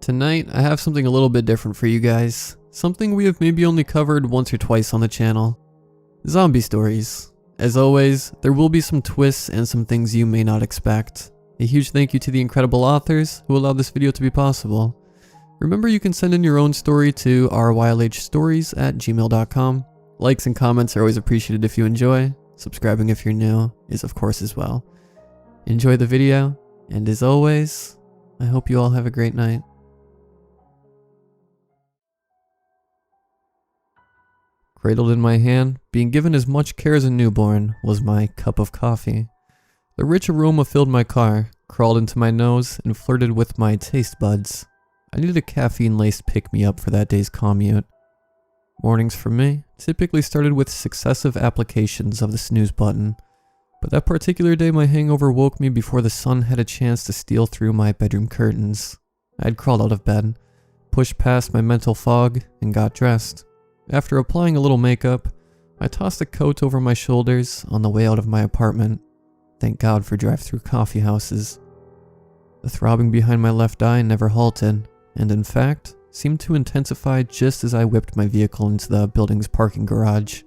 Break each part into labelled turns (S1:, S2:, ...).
S1: Tonight, I have something a little bit different for you guys. Something we have maybe only covered once or twice on the channel. Zombie stories. As always, there will be some twists and some things you may not expect. A huge thank you to the incredible authors who allowed this video to be possible. Remember, you can send in your own story to rylhstories@gmail.com. Likes and comments are always appreciated if you enjoy. Subscribing if you're new is of course as well. Enjoy the video, and as always, I hope you all have a great night. Cradled in my hand, being given as much care as a newborn, was my cup of coffee. The rich aroma filled my car, crawled into my nose, and flirted with my taste buds. I needed a caffeine-laced pick-me-up for that day's commute. Mornings for me typically started with successive applications of the snooze button, but that particular day my hangover woke me before the sun had a chance to steal through my bedroom curtains. I had crawled out of bed, pushed past my mental fog, and got dressed. After applying a little makeup, I tossed a coat over my shoulders on the way out of my apartment. Thank God for drive-through coffee houses. The throbbing behind my left eye never halted, and in fact, seemed to intensify just as I whipped my vehicle into the building's parking garage.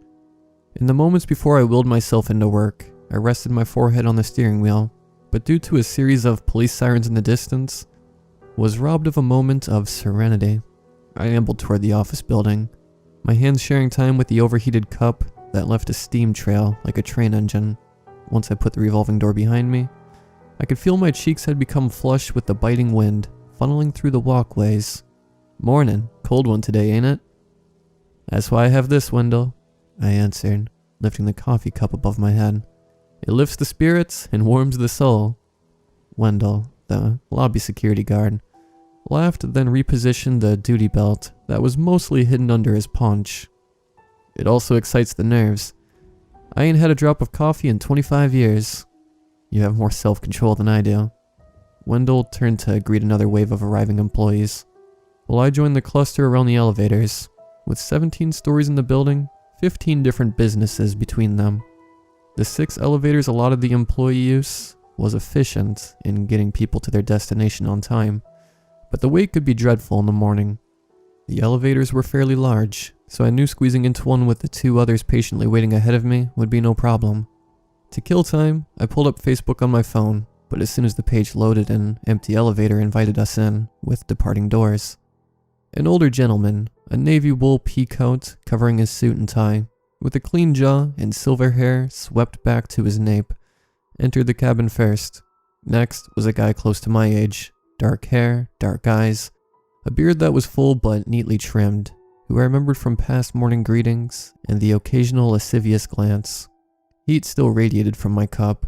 S1: In the moments before I willed myself into work, I rested my forehead on the steering wheel, but due to a series of police sirens in the distance, was robbed of a moment of serenity. I ambled toward the office building, my hands sharing time with the overheated cup that left a steam trail like a train engine. Once I put the revolving door behind me, I could feel my cheeks had become flush with the biting wind funneling through the walkways. "Morning, cold one today, ain't it?" "That's why I have this, Wendell," I answered, lifting the coffee cup above my head. "It lifts the spirits and warms the soul." Wendell, the lobby security guard, laughed, then repositioned the duty belt that was mostly hidden under his paunch. "It also excites the nerves. I ain't had a drop of coffee in 25 years. You have more self-control than I do." Wendell turned to greet another wave of arriving employees, while I joined the cluster around the elevators. With 17 stories in the building, 15 different businesses between them. The 6 elevators allotted the employee use was efficient in getting people to their destination on time, but the wait could be dreadful in the morning. The elevators were fairly large, so I knew squeezing into one with the 2 others patiently waiting ahead of me would be no problem. To kill time, I pulled up Facebook on my phone, but as soon as the page loaded, an empty elevator invited us in, with departing doors. An older gentleman, a navy wool pea coat covering his suit and tie, with a clean jaw and silver hair swept back to his nape, entered the cabin first. Next was a guy close to my age, dark hair, dark eyes, a beard that was full but neatly trimmed, who I remembered from past morning greetings and the occasional lascivious glance. Heat still radiated from my cup,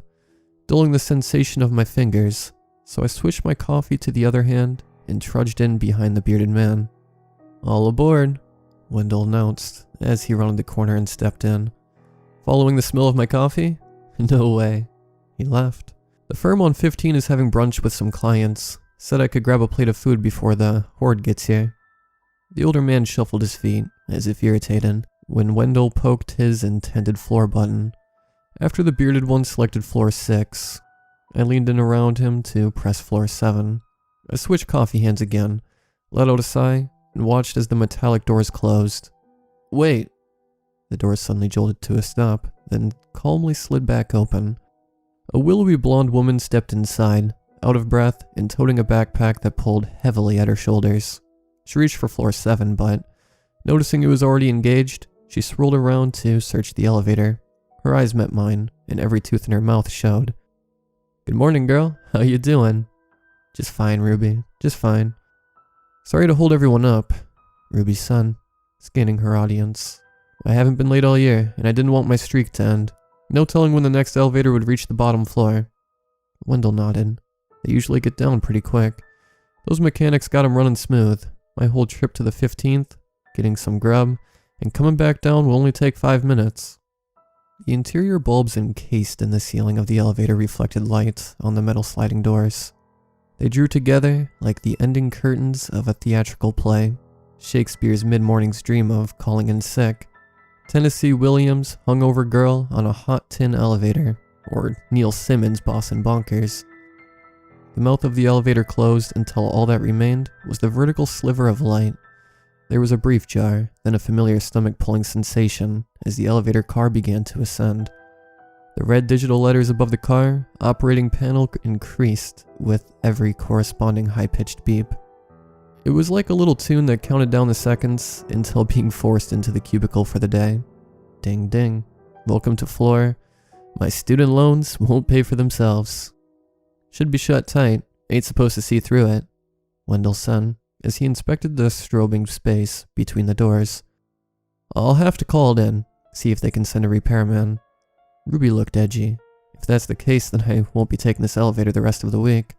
S1: dulling the sensation of my fingers, so I switched my coffee to the other hand and trudged in behind the bearded man. "All aboard," Wendell announced as he rounded the corner and stepped in. "Following the smell of my coffee? No way." He left. "The firm on 15 is having brunch with some clients. Said I could grab a plate of food before the horde gets here." The older man shuffled his feet, as if irritated, when Wendell poked his intended floor button. After the bearded one selected floor 6, I leaned in around him to press floor 7. I switched coffee hands again, let out a sigh, and watched as the metallic doors closed. "Wait!" The door suddenly jolted to a stop, then calmly slid back open. A willowy blonde woman stepped inside, out of breath and toting a backpack that pulled heavily at her shoulders. She reached for floor 7, but noticing it was already engaged, she swirled around to search the elevator. Her eyes met mine, and every tooth in her mouth showed. "Good morning, girl. How you doing?" "Just fine, Ruby. Just fine." "Sorry to hold everyone up," Ruby said, scanning her audience. "I haven't been late all year, and I didn't want my streak to end. No telling when the next elevator would reach the bottom floor." Wendell nodded. "They usually get down pretty quick. Those mechanics got 'em running smooth. My whole trip to the 15th, getting some grub, and coming back down will only take 5 minutes." The interior bulbs encased in the ceiling of the elevator reflected light on the metal sliding doors. They drew together like the ending curtains of a theatrical play, Shakespeare's mid-morning's dream of calling in sick, Tennessee Williams' hungover girl on a hot tin elevator, or Neil Simmons' Boss and Bonkers. The mouth of the elevator closed until all that remained was the vertical sliver of light. There was a brief jar, then a familiar stomach-pulling sensation as the elevator car began to ascend. The red digital letters above the car operating panel increased with every corresponding high-pitched beep. It was like a little tune that counted down the seconds until being forced into the cubicle for the day. Ding ding. Welcome to floor. My student loans won't pay for themselves. Should be shut tight. Ain't supposed to see through it, Wendell said as he inspected the strobing space between the doors. I'll have to call it in, see if they can send a repairman. Ruby looked edgy. If that's the case, then I won't be taking this elevator the rest of the week.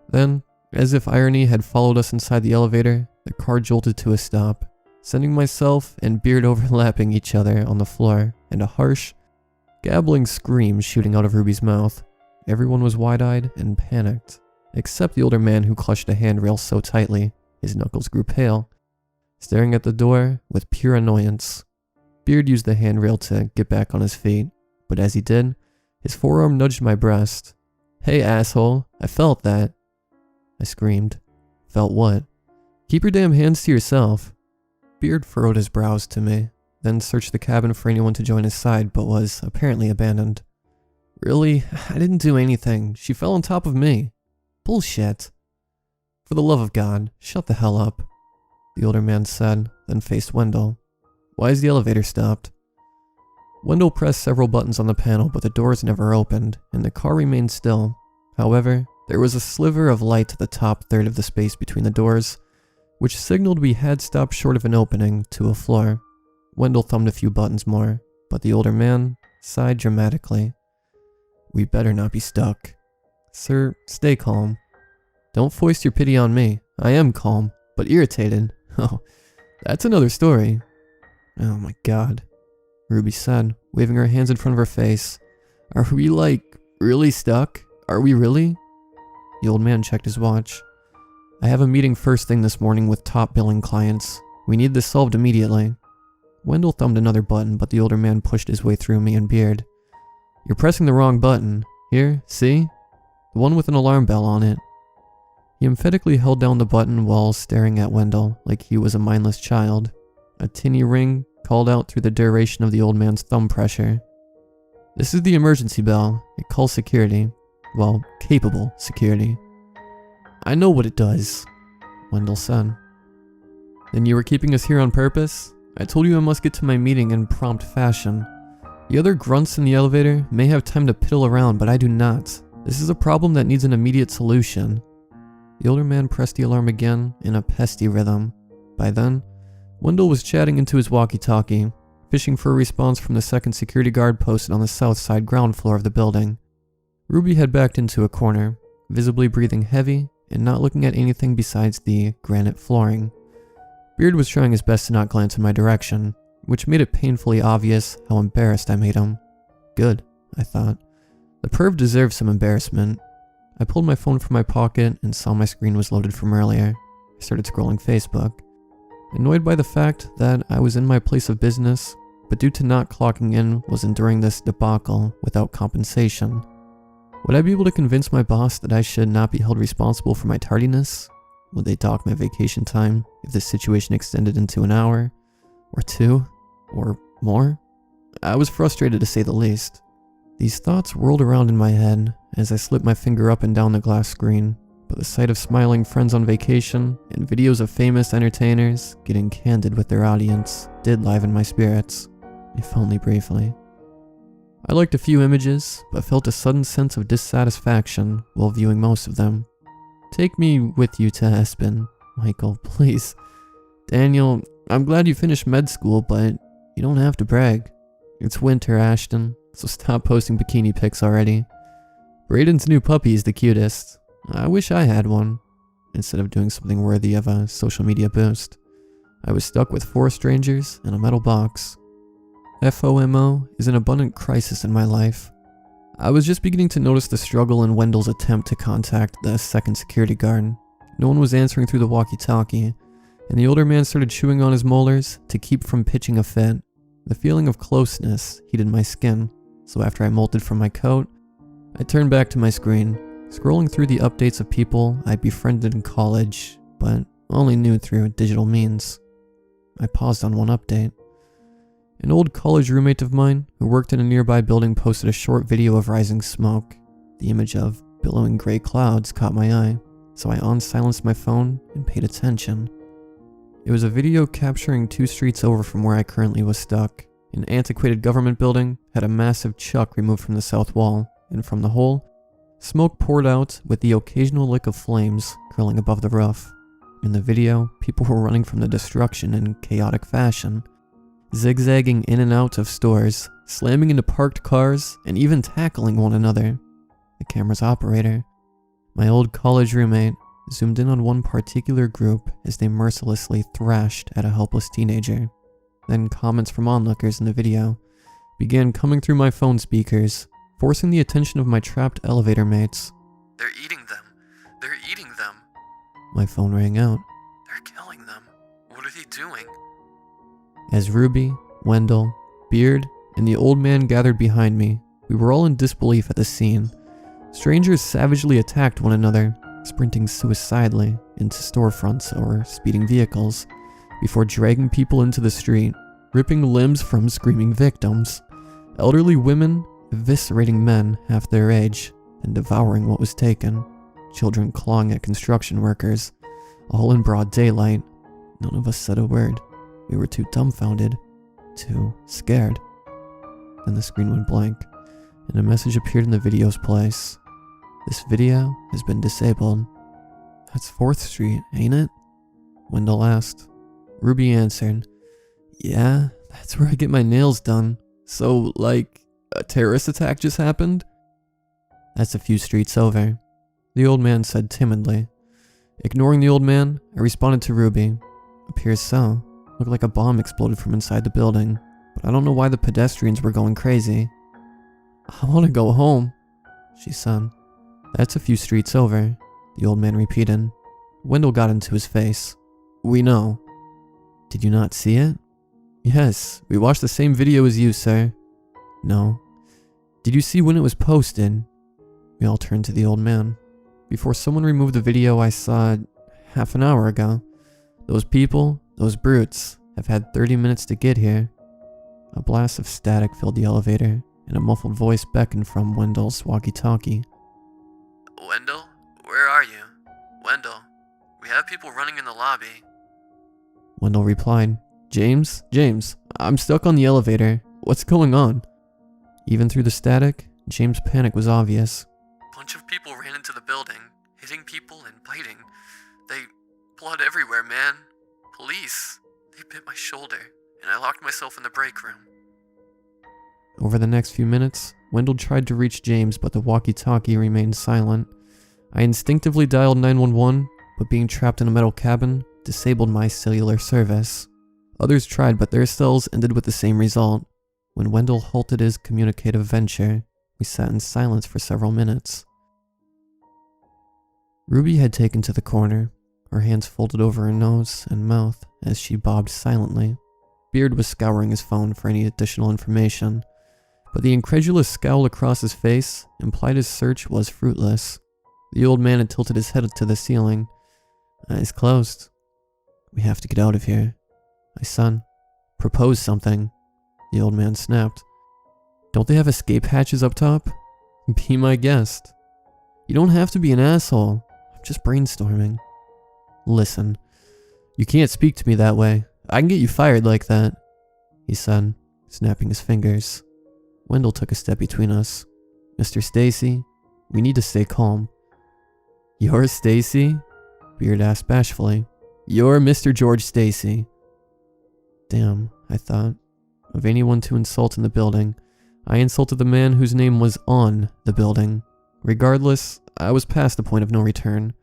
S1: Then, as if irony had followed us inside the elevator, the car jolted to a stop, sending myself and Beard overlapping each other on the floor, and a harsh, gabbling scream shooting out of Ruby's mouth. Everyone was wide-eyed and panicked, except the older man who clutched a handrail so tightly, his knuckles grew pale, staring at the door with pure annoyance. Beard used the handrail to get back on his feet, but as he did, his forearm nudged my breast. Hey asshole, I felt that. I screamed. Felt what? Keep your damn hands to yourself. Beard furrowed his brows to me, then searched the cabin for anyone to join his side, but was apparently abandoned. Really? I didn't do anything. She fell on top of me. Bullshit. For the love of God, shut the hell up, the older man said, then faced Wendell. Why is the elevator stopped? Wendell pressed several buttons on the panel, but the doors never opened, and the car remained still. However, there was a sliver of light to the top third of the space between the doors, which signaled we had stopped short of an opening to a floor. Wendell thumbed a few buttons more, but the older man sighed dramatically. We better not be stuck. Sir, stay calm. Don't foist your pity on me. I am calm, but irritated. Oh, that's another story. Oh my God, Ruby said, waving her hands in front of her face. Are we really stuck? Are we really? The old man checked his watch. I have a meeting first thing this morning with top billing clients. We need this solved immediately. Wendell thumbed another button, but the older man pushed his way through me and Beard. You're pressing the wrong button. Here, see? The one with an alarm bell on it. He emphatically held down the button while staring at Wendell like he was a mindless child. A tinny ring called out through the duration of the old man's thumb pressure. This is the emergency bell. It calls security. Well, capable security. I know what it does, Wendell said. Then you were keeping us here on purpose? I told you I must get to my meeting in prompt fashion. The other grunts in the elevator may have time to piddle around, but I do not. This is a problem that needs an immediate solution. The older man pressed the alarm again in a pesty rhythm. By then, Wendell was chatting into his walkie-talkie, fishing for a response from the second security guard posted on the south side ground floor of the building. Ruby had backed into a corner, visibly breathing heavy and not looking at anything besides the granite flooring. Beard was trying his best to not glance in my direction, which made it painfully obvious how embarrassed I made him. Good, I thought. The perv deserves some embarrassment. I pulled my phone from my pocket and saw my screen was loaded from earlier. I started scrolling Facebook, annoyed by the fact that I was in my place of business, but due to not clocking in was enduring this debacle without compensation. Would I be able to convince my boss that I should not be held responsible for my tardiness? Would they dock my vacation time if this situation extended into an hour, or 2, or more? I was frustrated to say the least. These thoughts whirled around in my head as I slipped my finger up and down the glass screen, but the sight of smiling friends on vacation and videos of famous entertainers getting candid with their audience did liven my spirits, if only briefly. I liked a few images, but felt a sudden sense of dissatisfaction while viewing most of them. Take me with you to Aspen, Michael, please. Daniel, I'm glad you finished med school, but you don't have to brag. It's winter, Ashton, so stop posting bikini pics already. Brayden's new puppy is the cutest. I wish I had one, instead of doing something worthy of a social media boost. I was stuck with 4 strangers in a metal box. FOMO is an abundant crisis in my life. I was just beginning to notice the struggle in Wendell's attempt to contact the second security guard. No one was answering through the walkie-talkie, and the older man started chewing on his molars to keep from pitching a fit. The feeling of closeness heated my skin, so after I molted from my coat, I turned back to my screen, scrolling through the updates of people I befriended in college, but only knew through digital means. I paused on one update. An old college roommate of mine who worked in a nearby building posted a short video of rising smoke. The image of billowing gray clouds caught my eye, so I unsilenced my phone and paid attention. It was a video capturing 2 streets over from where I currently was stuck. An antiquated government building had a massive chuck removed from the south wall, and from the hole, smoke poured out with the occasional lick of flames curling above the roof. In the video, people were running from the destruction in chaotic fashion, zigzagging in and out of stores, slamming into parked cars, and even tackling one another. The camera's operator, my old college roommate, zoomed in on one particular group as they mercilessly thrashed at a helpless teenager. Then comments from onlookers in the video began coming through my phone speakers, forcing the attention of my trapped elevator mates.
S2: "They're eating them. They're eating them.
S1: My phone rang out.
S2: They're killing them. What are they doing?"
S1: As Ruby, Wendell, Beard, and the old man gathered behind me, we were all in disbelief at the scene. Strangers savagely attacked one another, sprinting suicidally into storefronts or speeding vehicles, before dragging people into the street, ripping limbs from screaming victims. Elderly women eviscerating men half their age and devouring what was taken. Children clawing at construction workers, all in broad daylight. None of us said a word. We were too dumbfounded, too scared. Then the screen went blank, and a message appeared in the video's place. "This video has been disabled." "That's 4th Street, ain't it?" Wendell asked. Ruby answered, "Yeah, that's where I get my nails done. So, like, a terrorist attack just happened?" "That's a few streets over," the old man said timidly. Ignoring the old man, I responded to Ruby. "Appears so. Looked like a bomb exploded from inside the building, but I don't know why the pedestrians were going crazy." "I want to go home," she said. "That's a few streets over," the old man repeated. Wendell got into his face. "We know." "Did you not see it?" "Yes, we watched the same video as you, sir." "No." "Did you see when it was posted?" We all turned to the old man. "Before someone removed the video, I saw it half an hour ago. Those people, those brutes, have had 30 minutes to get here." A blast of static filled the elevator, and a muffled voice beckoned from Wendell's walkie-talkie.
S2: "Wendell, where are you? Wendell, we have people running in the lobby."
S1: Wendell replied, James, I'm stuck on the elevator. What's going on?" Even through the static, James' panic was obvious.
S2: "Bunch of people ran into the building, hitting people and biting. Blood everywhere, man. Police. They bit my shoulder, and I locked myself in the break room."
S1: Over the next few minutes, Wendell tried to reach James, but the walkie-talkie remained silent. I instinctively dialed 911, but being trapped in a metal cabin disabled my cellular service. Others tried, but their cells ended with the same result. When Wendell halted his communicative venture, we sat in silence for several minutes. Ruby had taken to the corner, her hands folded over her nose and mouth as she bobbed silently. Beard was scouring his phone for any additional information, but the incredulous scowl across his face implied his search was fruitless. The old man had tilted his head to the ceiling, eyes closed. "We have to get out of here." "My son, propose something," the old man snapped. "Don't they have escape hatches up top?" "Be my guest." "You don't have to be an asshole. I'm just brainstorming." "Listen, you can't speak to me that way. I can get you fired like that," he said, snapping his fingers. Wendell took a step between us. "Mr. Stacy, we need to stay calm." "You're Stacy?" Beard asked bashfully. "You're Mr. George Stacy." Damn, I thought. Of anyone to insult in the building, I insulted the man whose name was on the building. Regardless, I was past the point of no return.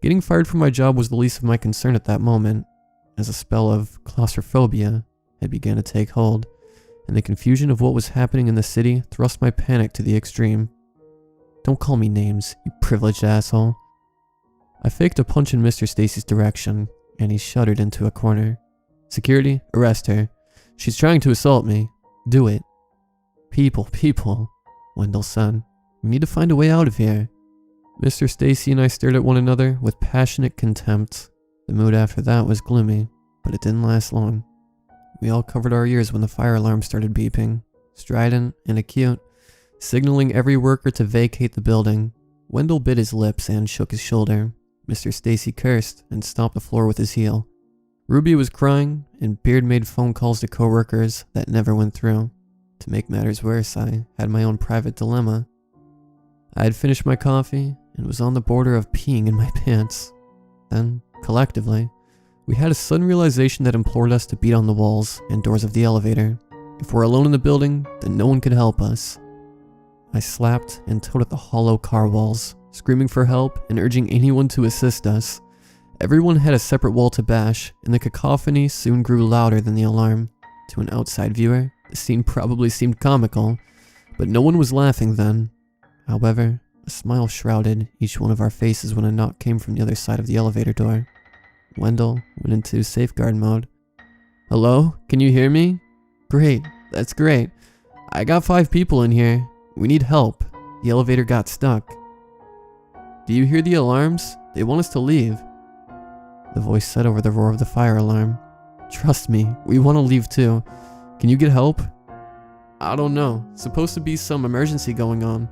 S1: Getting fired from my job was the least of my concern at that moment, as a spell of claustrophobia had begun to take hold, and the confusion of what was happening in the city thrust my panic to the extreme. "Don't call me names, you privileged asshole." I faked a punch in Mr. Stacy's direction, and he shuddered into a corner. "Security, arrest her. She's trying to assault me. Do it." People, Wendell said. "We need to find a way out of here." Mr. Stacy and I stared at one another with passionate contempt. The mood after that was gloomy, but it didn't last long. We all covered our ears when the fire alarm started beeping, strident and acute, signaling every worker to vacate the building. Wendell bit his lips and shook his shoulder. Mr. Stacy cursed and stomped the floor with his heel. Ruby was crying, and Beard made phone calls to coworkers that never went through. To make matters worse, I had my own private dilemma. I had finished my coffee and was on the border of peeing in my pants. Then, collectively, we had a sudden realization that implored us to beat on the walls and doors of the elevator. If we're alone in the building, then no one could help us. I slapped and towed at the hollow car walls, screaming for help and urging anyone to assist us. Everyone had a separate wall to bash, and the cacophony soon grew louder than the alarm. To an outside viewer, the scene probably seemed comical, but no one was laughing then. However, a smile shrouded each one of our faces when a knock came from the other side of the elevator door. Wendell went into safeguard mode. "Hello? Can you hear me? Great, that's great. I got 5 people in here. We need help. The elevator got stuck." "Do you hear the alarms? They want us to leave," the voice said over the roar of the fire alarm. "Trust me, we want to leave too. Can you get help?" "I don't know. Supposed to be some emergency going on.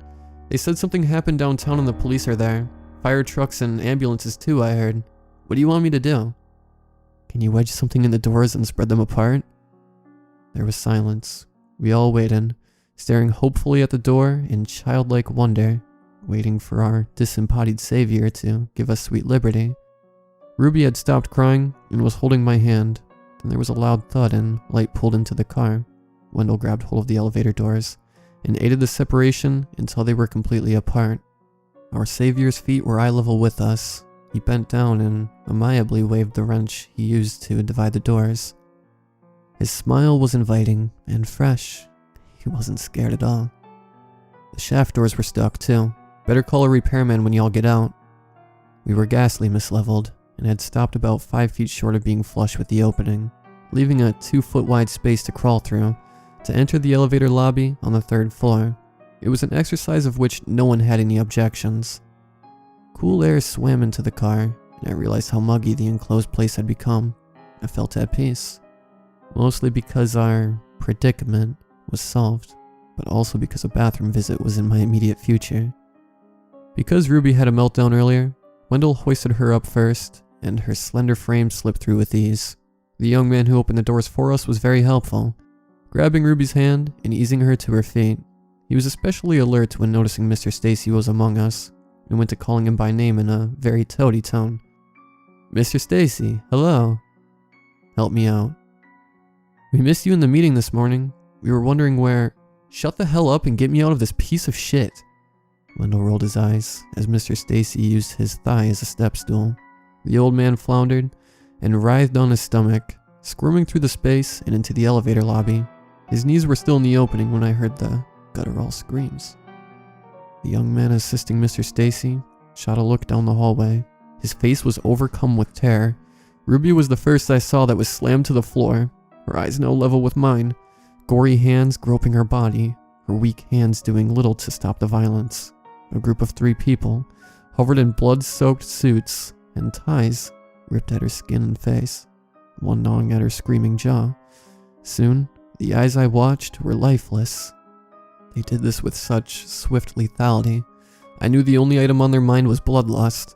S1: They said something happened downtown and the police are there. Fire trucks and ambulances too, I heard. What do you want me to do?" "Can you wedge something in the doors and spread them apart?" There was silence. We all waited, staring hopefully at the door in childlike wonder, waiting for our disembodied savior to give us sweet liberty. Ruby had stopped crying and was holding my hand. Then there was a loud thud and light pulled into the car. Wendell grabbed hold of the elevator doors and aided the separation until they were completely apart. Our savior's feet were eye level with us. He bent down and amiably waved the wrench he used to divide the doors. His smile was inviting and fresh. He wasn't scared at all. The shaft doors were stuck too. "Better call a repairman when y'all get out." We were ghastly misleveled and had stopped about 5 feet short of being flush with the opening, leaving a 2-foot wide space to crawl through to enter the elevator lobby on the 3rd floor. It was an exercise of which no one had any objections. Cool air swam into the car, and I realized how muggy the enclosed place had become. I felt at peace, mostly because our predicament was solved, but also because a bathroom visit was in my immediate future. Because Ruby had a meltdown earlier, Wendell hoisted her up first, and her slender frame slipped through with ease. The young man who opened the doors for us was very helpful, grabbing Ruby's hand and easing her to her feet. He was especially alert when noticing Mr. Stacy was among us, and went to calling him by name in a very toady tone. "Mr. Stacy, hello. Help me out. We missed you in the meeting this morning. We were wondering where—" "Shut the hell up and get me out of this piece of shit." Wendell rolled his eyes as Mr. Stacy used his thigh as a step stool. The old man floundered and writhed on his stomach, squirming through the space and into the elevator lobby. His knees were still in the opening when I heard the guttural screams. The young man assisting Mr. Stacy shot a look down the hallway. His face was overcome with terror. Ruby was the first I saw that was slammed to the floor, her eyes now level with mine, gory hands groping her body, her weak hands doing little to stop the violence. A group of 3 people hovered in blood-soaked suits and ties ripped at her skin and face, one gnawing at her screaming jaw. Soon, the eyes I watched were lifeless. They did this with such swift lethality. I knew the only item on their mind was bloodlust.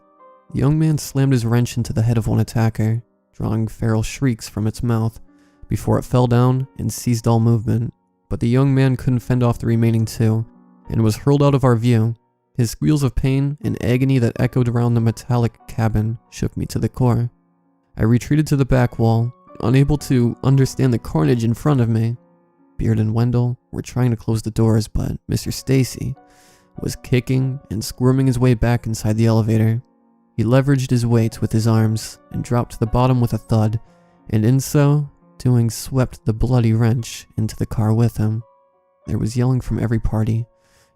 S1: The young man slammed his wrench into the head of one attacker, drawing feral shrieks from its mouth, before it fell down and ceased all movement. But the young man couldn't fend off the remaining 2, and was hurled out of our view. His squeals of pain and agony that echoed around the metallic cabin shook me to the core. I retreated to the back wall, unable to understand the carnage in front of me. Beard and Wendell were trying to close the doors, but Mr. Stacy was kicking and squirming his way back inside the elevator. He leveraged his weight with his arms and dropped to the bottom with a thud, and in so doing swept the bloody wrench into the car with him. There was yelling from every party,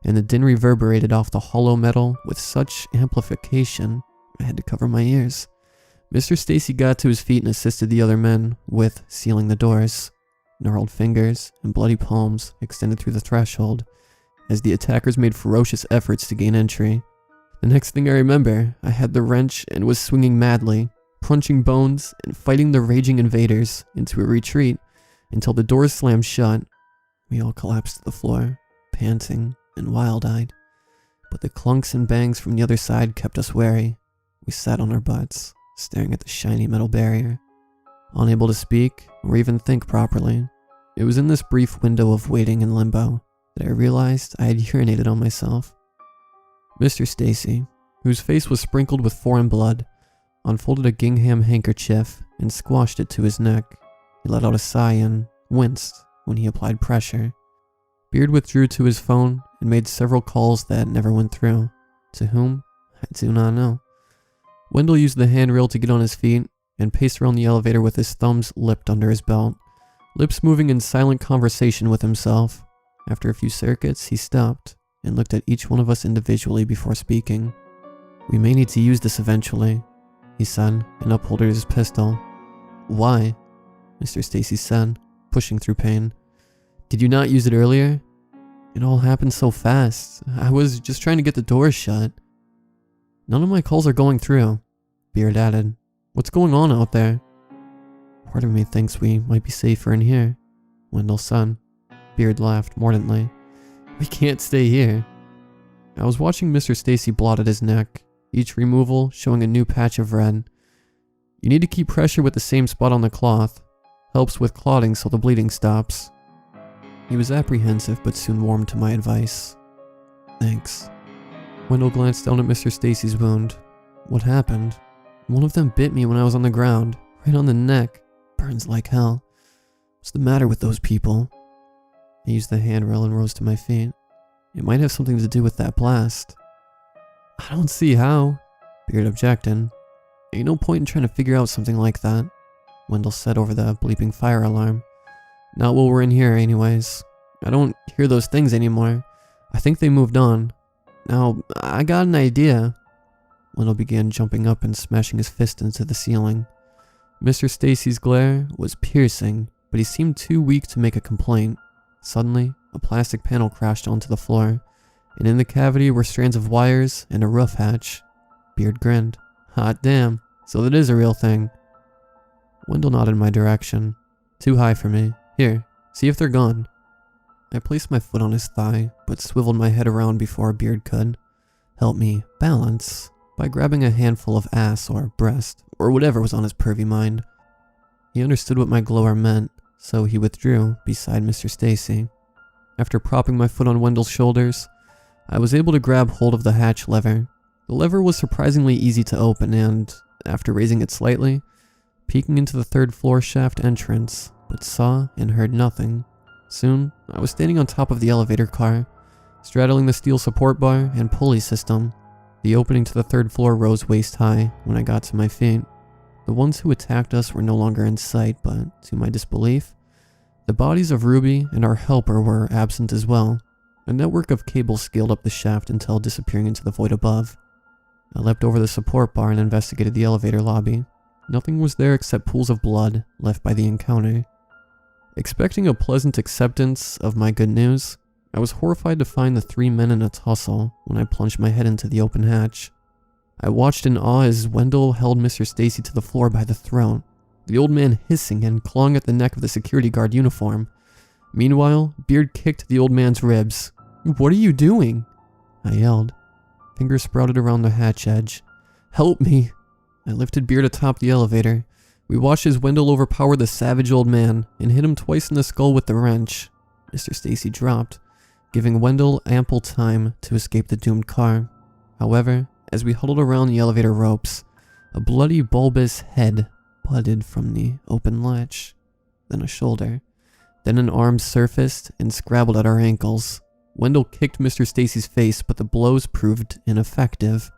S1: and the din reverberated off the hollow metal with such amplification I had to cover my ears. Mr. Stacy got to his feet and assisted the other men with sealing the doors. Gnarled fingers and bloody palms extended through the threshold as the attackers made ferocious efforts to gain entry. The next thing I remember, I had the wrench and was swinging madly, crunching bones and fighting the raging invaders into a retreat until the doors slammed shut. We all collapsed to the floor, panting and wild-eyed, but the clunks and bangs from the other side kept us wary. We sat on our butts, staring at the shiny metal barrier, unable to speak or even think properly. It was in this brief window of waiting in limbo that I realized I had urinated on myself. Mr. Stacy, whose face was sprinkled with foreign blood, unfolded a gingham handkerchief and squashed it to his neck. He let out a sigh and winced when he applied pressure. Beard withdrew to his phone and made several calls that never went through. To whom? I do not know. Wendell used the handrail to get on his feet and paced around the elevator with his thumbs lipped under his belt, lips moving in silent conversation with himself. After a few circuits, he stopped and looked at each one of us individually before speaking. "We may need to use this eventually," he said, and upholded his pistol. "Why?" Mr. Stacy said, pushing through pain. "Did you not use it earlier? It all happened so fast. I was just trying to get the doors shut." "None of my calls are going through," Beard added. "What's going on out there?" "Part of me thinks we might be safer in here," Wendell said. Beard laughed mordantly. "We can't stay here." I was watching Mr. Stacy blot at his neck, each removal showing a new patch of red. "You need to keep pressure with the same spot on the cloth. Helps with clotting so the bleeding stops." He was apprehensive but soon warmed to my advice. "Thanks." Wendell glanced down at Mr. Stacy's wound. "What happened?" "One of them bit me when I was on the ground, right on the neck. Burns like hell. What's the matter with those people?" I used the handrail and rose to my feet. "It might have something to do with that blast." "I don't see how," Beard objected. "Ain't no point in trying to figure out something like that," Wendell said over the bleeping fire alarm. "Not while we're in here anyways. I don't hear those things anymore. I think they moved on. Now, I got an idea." Wendell began jumping up and smashing his fist into the ceiling. Mr. Stacy's glare was piercing, but he seemed too weak to make a complaint. Suddenly, a plastic panel crashed onto the floor, and in the cavity were strands of wires and a roof hatch. Beard grinned. "Hot damn, so that is a real thing." Wendell nodded in my direction. "Too high for me. Here, see if they're gone." I placed my foot on his thigh, but swiveled my head around before Beard could. Help me balance by grabbing a handful of ass or breast, or whatever was on his pervy mind. He understood what my glower meant, so he withdrew beside Mr. Stacy. After propping my foot on Wendell's shoulders, I was able to grab hold of the hatch lever. The lever was surprisingly easy to open and, after raising it slightly, peeking into the third floor shaft entrance, but saw and heard nothing. Soon, I was standing on top of the elevator car, straddling the steel support bar and pulley system. The opening to the third floor rose waist high when I got to my feet. The ones who attacked us were no longer in sight, but, to my disbelief, the bodies of Ruby and our helper were absent as well. A network of cables scaled up the shaft until disappearing into the void above. I leapt over the support bar and investigated the elevator lobby. Nothing was there except pools of blood left by the encounter. Expecting a pleasant acceptance of my good news, I was horrified to find the 3 men in a tussle when I plunged my head into the open hatch. I watched in awe as Wendell held Mr. Stacy to the floor by the throat, the old man hissing and clawing at the neck of the security guard uniform. Meanwhile, Beard kicked the old man's ribs. "What are you doing?" I yelled. Fingers sprouted around the hatch edge. "Help me!" I lifted Beard atop the elevator. We watched as Wendell overpowered the savage old man and hit him twice in the skull with the wrench. Mr. Stacy dropped, giving Wendell ample time to escape the doomed car. However, as we huddled around the elevator ropes, a bloody bulbous head budded from the open latch, then a shoulder, then an arm surfaced and scrabbled at our ankles. Wendell kicked Mr. Stacy's face, but the blows proved ineffective.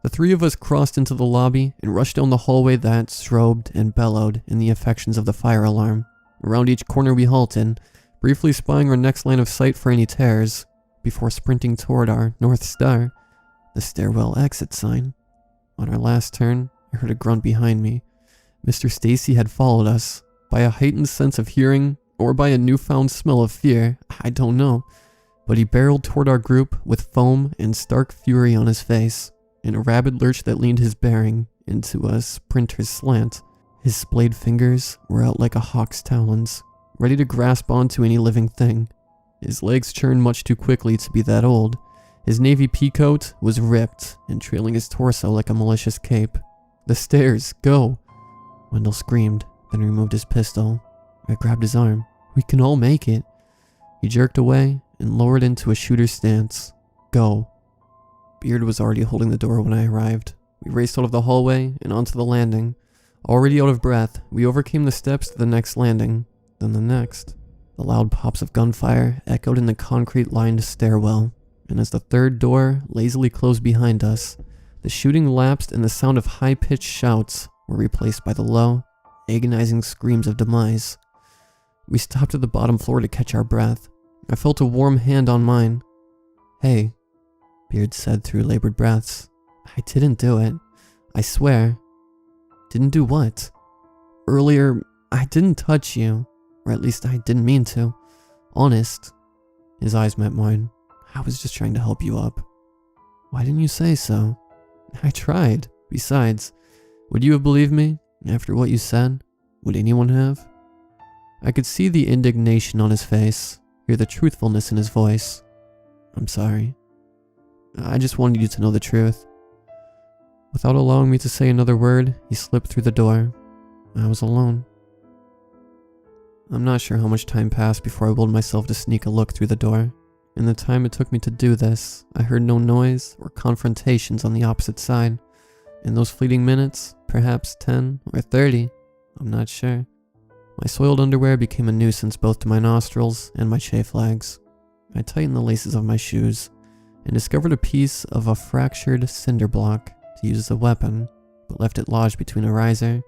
S1: The 3 of us crossed into the lobby and rushed down the hallway that strobed and bellowed in the affections of the fire alarm. Around each corner we halted, briefly spying our next line of sight for any tears, before sprinting toward our North Star, the stairwell exit sign. On our last turn, I heard a grunt behind me. Mr. Stacy had followed us. By a heightened sense of hearing, or by a newfound smell of fear, I don't know, but he barreled toward our group with foam and stark fury on his face, in a rabid lurch that leaned his bearing into a sprinter's slant. His splayed fingers were out like a hawk's talons, ready to grasp onto any living thing. His legs churned much too quickly to be that old. His navy peacoat was ripped and trailing his torso like a malicious cape. "The stairs, go!" Wendell screamed, then removed his pistol. I grabbed his arm. "We can all make it." He jerked away and lowered into a shooter's stance. "Go." Beard was already holding the door when I arrived. We raced out of the hallway and onto the landing. Already out of breath, we overcame the steps to the next landing, then the next. The loud pops of gunfire echoed in the concrete-lined stairwell, and as the third door lazily closed behind us, the shooting lapsed and the sound of high-pitched shouts were replaced by the low, agonizing screams of demise. We stopped at the bottom floor to catch our breath. I felt a warm hand on mine. "Hey," Beard said through labored breaths. "I didn't do it. I swear." "Didn't do what?" "Earlier, I didn't touch you. Or at least I didn't mean to. Honest." His eyes met mine. "I was just trying to help you up." "Why didn't you say so?" "I tried. Besides, would you have believed me after what you said? Would anyone have?" I could see the indignation on his face, hear the truthfulness in his voice. "I'm sorry. I just wanted you to know the truth." Without allowing me to say another word, he slipped through the door. I was alone. I'm not sure how much time passed before I willed myself to sneak a look through the door. In the time it took me to do this, I heard no noise or confrontations on the opposite side. In those fleeting minutes, perhaps 10 or 30, I'm not sure, my soiled underwear became a nuisance both to my nostrils and my chafe legs. I tightened the laces of my shoes and discovered a piece of a fractured cinder block to use as a weapon, but left it lodged between a riser.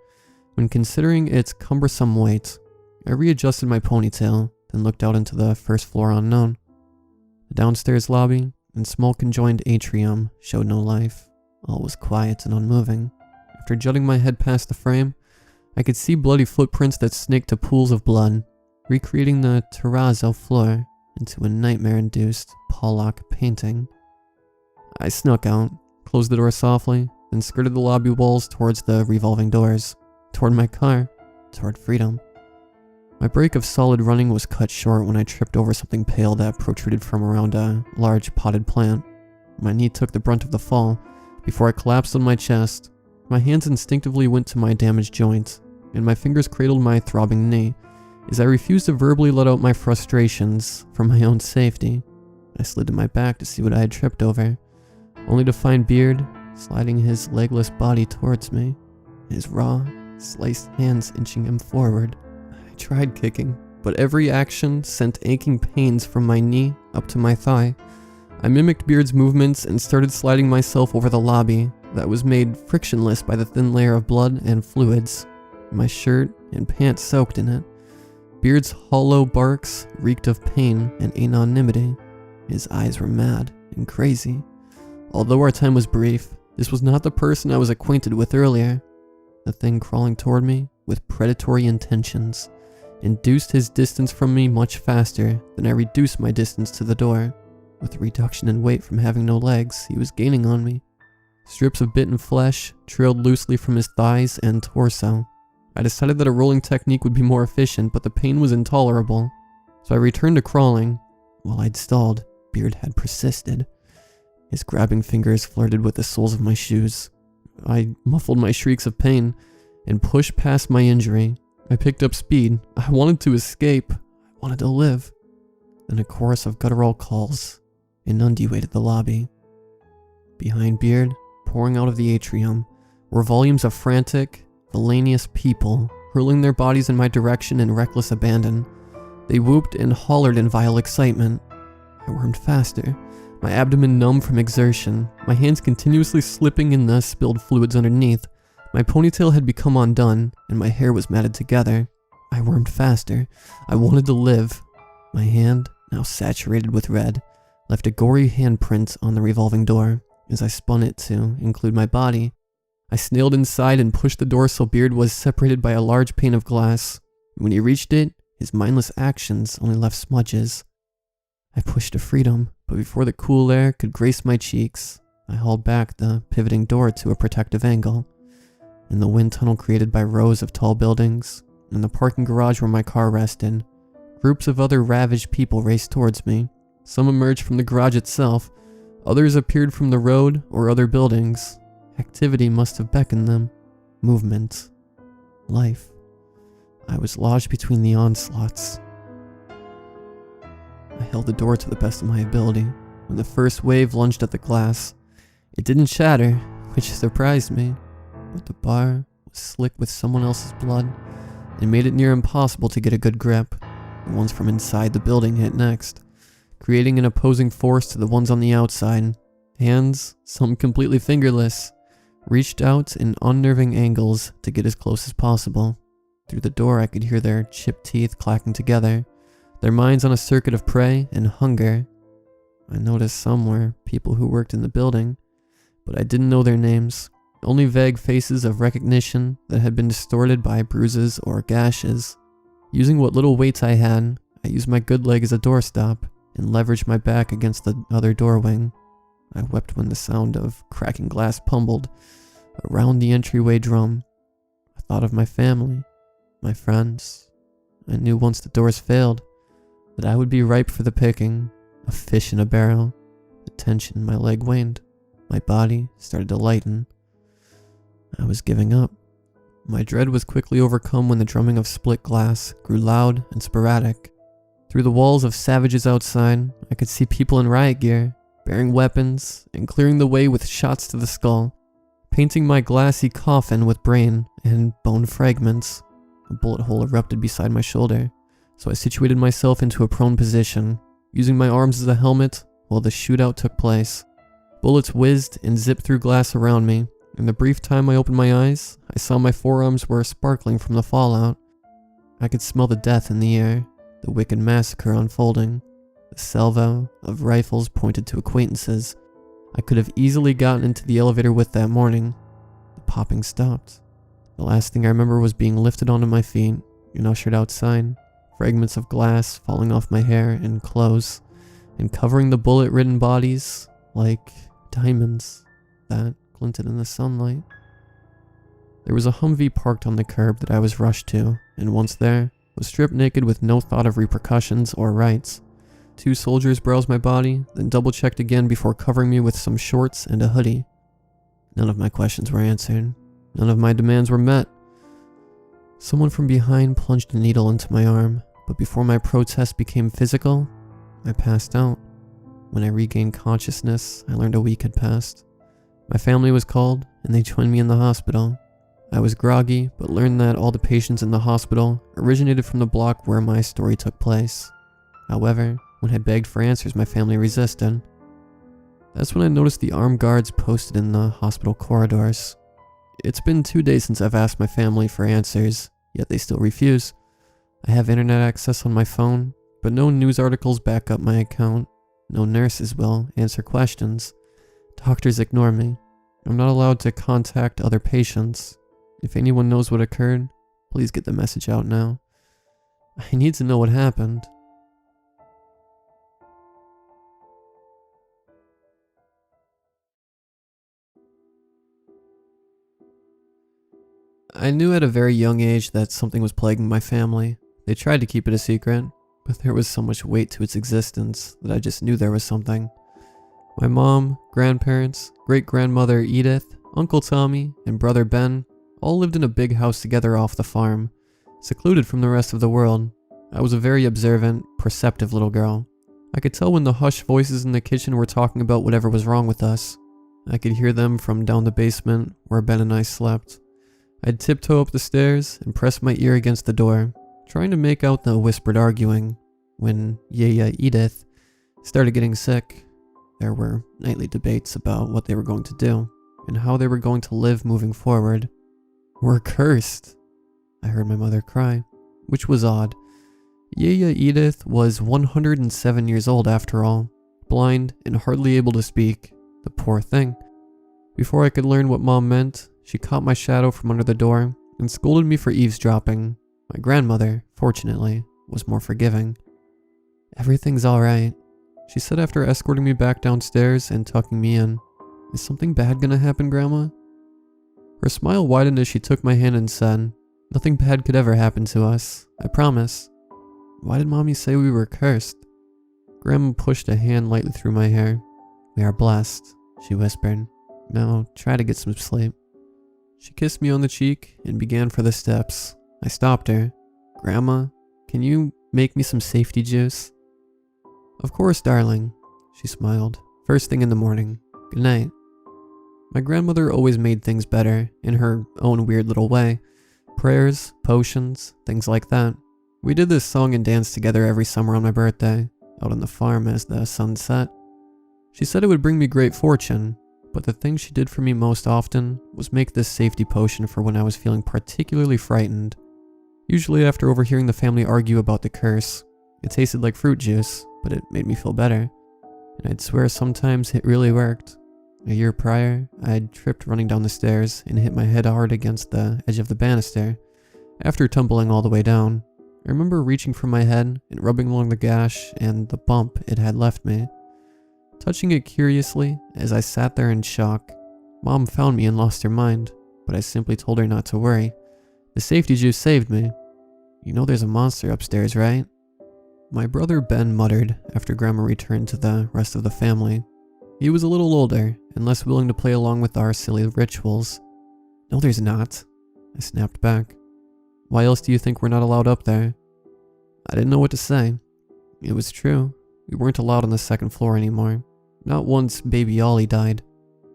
S1: When considering its cumbersome weight, I readjusted my ponytail, then looked out into the first floor unknown. The downstairs lobby and small-conjoined atrium showed no life. All was quiet and unmoving. After jutting my head past the frame, I could see bloody footprints that snaked to pools of blood, recreating the terrazzo floor into a nightmare-induced Pollock painting. I snuck out, closed the door softly, then skirted the lobby walls towards the revolving doors, toward my car, toward freedom. My break of solid running was cut short when I tripped over something pale that protruded from around a large potted plant. My knee took the brunt of the fall before I collapsed on my chest. My hands instinctively went to my damaged joint, and my fingers cradled my throbbing knee as I refused to verbally let out my frustrations for my own safety. I slid to my back to see what I had tripped over, only to find Beard sliding his legless body towards me, his raw, sliced hands inching him forward. I tried kicking, but every action sent aching pains from my knee up to my thigh. I mimicked Beard's movements and started sliding myself over the lobby that was made frictionless by the thin layer of blood and fluids, my shirt and pants soaked in it. Beard's hollow barks reeked of pain and anonymity. His eyes were mad and crazy. Although our time was brief, this was not the person I was acquainted with earlier. The thing crawling toward me with predatory intentions induced his distance from me much faster than I reduced my distance to the door. With the reduction in weight from having no legs, he was gaining on me. Strips of bitten flesh trailed loosely from his thighs and torso. I decided that a rolling technique would be more efficient, but the pain was intolerable. So I returned to crawling. While I'd stalled, Beard had persisted. His grabbing fingers flirted with the soles of my shoes. I muffled my shrieks of pain and pushed past my injury. I picked up speed. I wanted to escape. I wanted to live. Then a chorus of guttural calls inundated the lobby. Behind Beard, pouring out of the atrium, were volumes of frantic, villainous people hurling their bodies in my direction in reckless abandon. They whooped and hollered in vile excitement. I wormed faster, my abdomen numb from exertion, my hands continuously slipping in the spilled fluids underneath. My ponytail had become undone, and my hair was matted together. I wormed faster. I wanted to live. My hand, now saturated with red, left a gory handprint on the revolving door as I spun it to include my body. I snailed inside and pushed the door so Beard was separated by a large pane of glass. When he reached it, his mindless actions only left smudges. I pushed to freedom, but before the cool air could grace my cheeks, I hauled back the pivoting door to a protective angle. In the wind tunnel created by rows of tall buildings, in the parking garage where my car rested, groups of other ravaged people raced towards me. Some emerged from the garage itself, others appeared from the road or other buildings. Activity must have beckoned them. Movement. Life. I was lodged between the onslaughts. I held the door to the best of my ability. When the first wave lunged at the glass, it didn't shatter, which surprised me, but the bar was slick with someone else's blood and made it near impossible to get a good grip. The ones from inside the building hit next, creating an opposing force to the ones on the outside. Hands, some completely fingerless, reached out in unnerving angles to get as close as possible. Through the door I could hear their chipped teeth clacking together, their minds on a circuit of prey and hunger. I noticed some were people who worked in the building, but I didn't know their names, only vague faces of recognition that had been distorted by bruises or gashes. Using what little weights I had, I used my good leg as a doorstop and leveraged my back against the other door wing. I wept when the sound of cracking glass pummeled around the entryway drum. I thought of my family, my friends. I knew once the doors failed that I would be ripe for the picking, a fish in a barrel. The tension in my leg waned. My body started to lighten. I was giving up. My dread was quickly overcome when the drumming of split glass grew loud and sporadic. Through the walls of savages outside, I could see people in riot gear, bearing weapons and clearing the way with shots to the skull, painting my glassy coffin with brain and bone fragments. A bullet hole erupted beside my shoulder, so I situated myself into a prone position, using my arms as a helmet while the shootout took place. Bullets whizzed and zipped through glass around me. In the brief time I opened my eyes, I saw my forearms were sparkling from the fallout. I could smell the death in the air, the wicked massacre unfolding. The salvo of rifles pointed to acquaintances I could have easily gotten into the elevator with that morning. The popping stopped. The last thing I remember was being lifted onto my feet and ushered outside, fragments of glass falling off my hair and clothes, and covering the bullet-ridden bodies like diamonds that glinted in the sunlight. There was a Humvee parked on the curb that I was rushed to, and once there, was stripped naked with no thought of repercussions or rights. 2 soldiers browsed my body, then double-checked again before covering me with some shorts and a hoodie. None of my questions were answered. None of my demands were met. Someone from behind plunged a needle into my arm, but before my protest became physical, I passed out. When I regained consciousness, I learned a week had passed. My family was called, and they joined me in the hospital. I was groggy, but learned that all the patients in the hospital originated from the block where my story took place. However, when I begged for answers, my family resisted. That's when I noticed the armed guards posted in the hospital corridors. It's been 2 days since I've asked my family for answers, yet they still refuse. I have internet access on my phone, but no news articles back up my account. No nurses will answer questions. Doctors ignore me. I'm not allowed to contact other patients. If anyone knows what occurred, please get the message out now. I need to know what happened. I knew at a very young age that something was plaguing my family. They tried to keep it a secret, but there was so much weight to its existence that I just knew there was something. My mom, grandparents, great-grandmother Edith, Uncle Tommy, and brother Ben all lived in a big house together off the farm, secluded from the rest of the world. I was a very observant, perceptive little girl. I could tell when the hushed voices in the kitchen were talking about whatever was wrong with us. I could hear them from down the basement where Ben and I slept. I'd tiptoe up the stairs and press my ear against the door, trying to make out the whispered arguing. When Yaya Edith started getting sick, there were nightly debates about what they were going to do and how they were going to live moving forward. We're cursed, I heard my mother cry, which was odd. Yaya Edith was 107 years old after all, blind and hardly able to speak, the poor thing. Before I could learn what Mom meant, she caught my shadow from under the door and scolded me for eavesdropping. My grandmother, fortunately, was more forgiving. Everything's alright, she said after escorting me back downstairs and tucking me in. "Is something bad gonna happen, Grandma?" Her smile widened as she took my hand and said, "Nothing bad could ever happen to us, I promise." "Why did Mommy say we were cursed?" Grandma pushed a hand lightly through my hair. "We are blessed," she whispered. "Now try to get some sleep." She kissed me on the cheek and began for the steps. I stopped her. "Grandma, can you make me some safety juice?" "Of course, darling," she smiled. "First thing in the morning. Good night." My grandmother always made things better, in her own weird little way. Prayers, potions, things like that. We did this song and dance together every summer on my birthday, out on the farm as the sun set. She said it would bring me great fortune, but the thing she did for me most often was make this safety potion for when I was feeling particularly frightened. Usually after overhearing the family argue about the curse. It tasted like fruit juice, but it made me feel better. And I'd swear sometimes it really worked. A year prior, I'd tripped running down the stairs and hit my head hard against the edge of the banister. After tumbling all the way down, I remember reaching for my head and rubbing along the gash and the bump it had left me. Touching it curiously as I sat there in shock, Mom found me and lost her mind, but I simply told her not to worry. The safety juice saved me. "You know there's a monster upstairs, right?" My brother Ben muttered after Grandma returned to the rest of the family. He was a little older and less willing to play along with our silly rituals. "No, there's not," I snapped back. "Why else do you think we're not allowed up there?" I didn't know what to say. It was true. We weren't allowed on the second floor anymore. Not once baby Ollie died.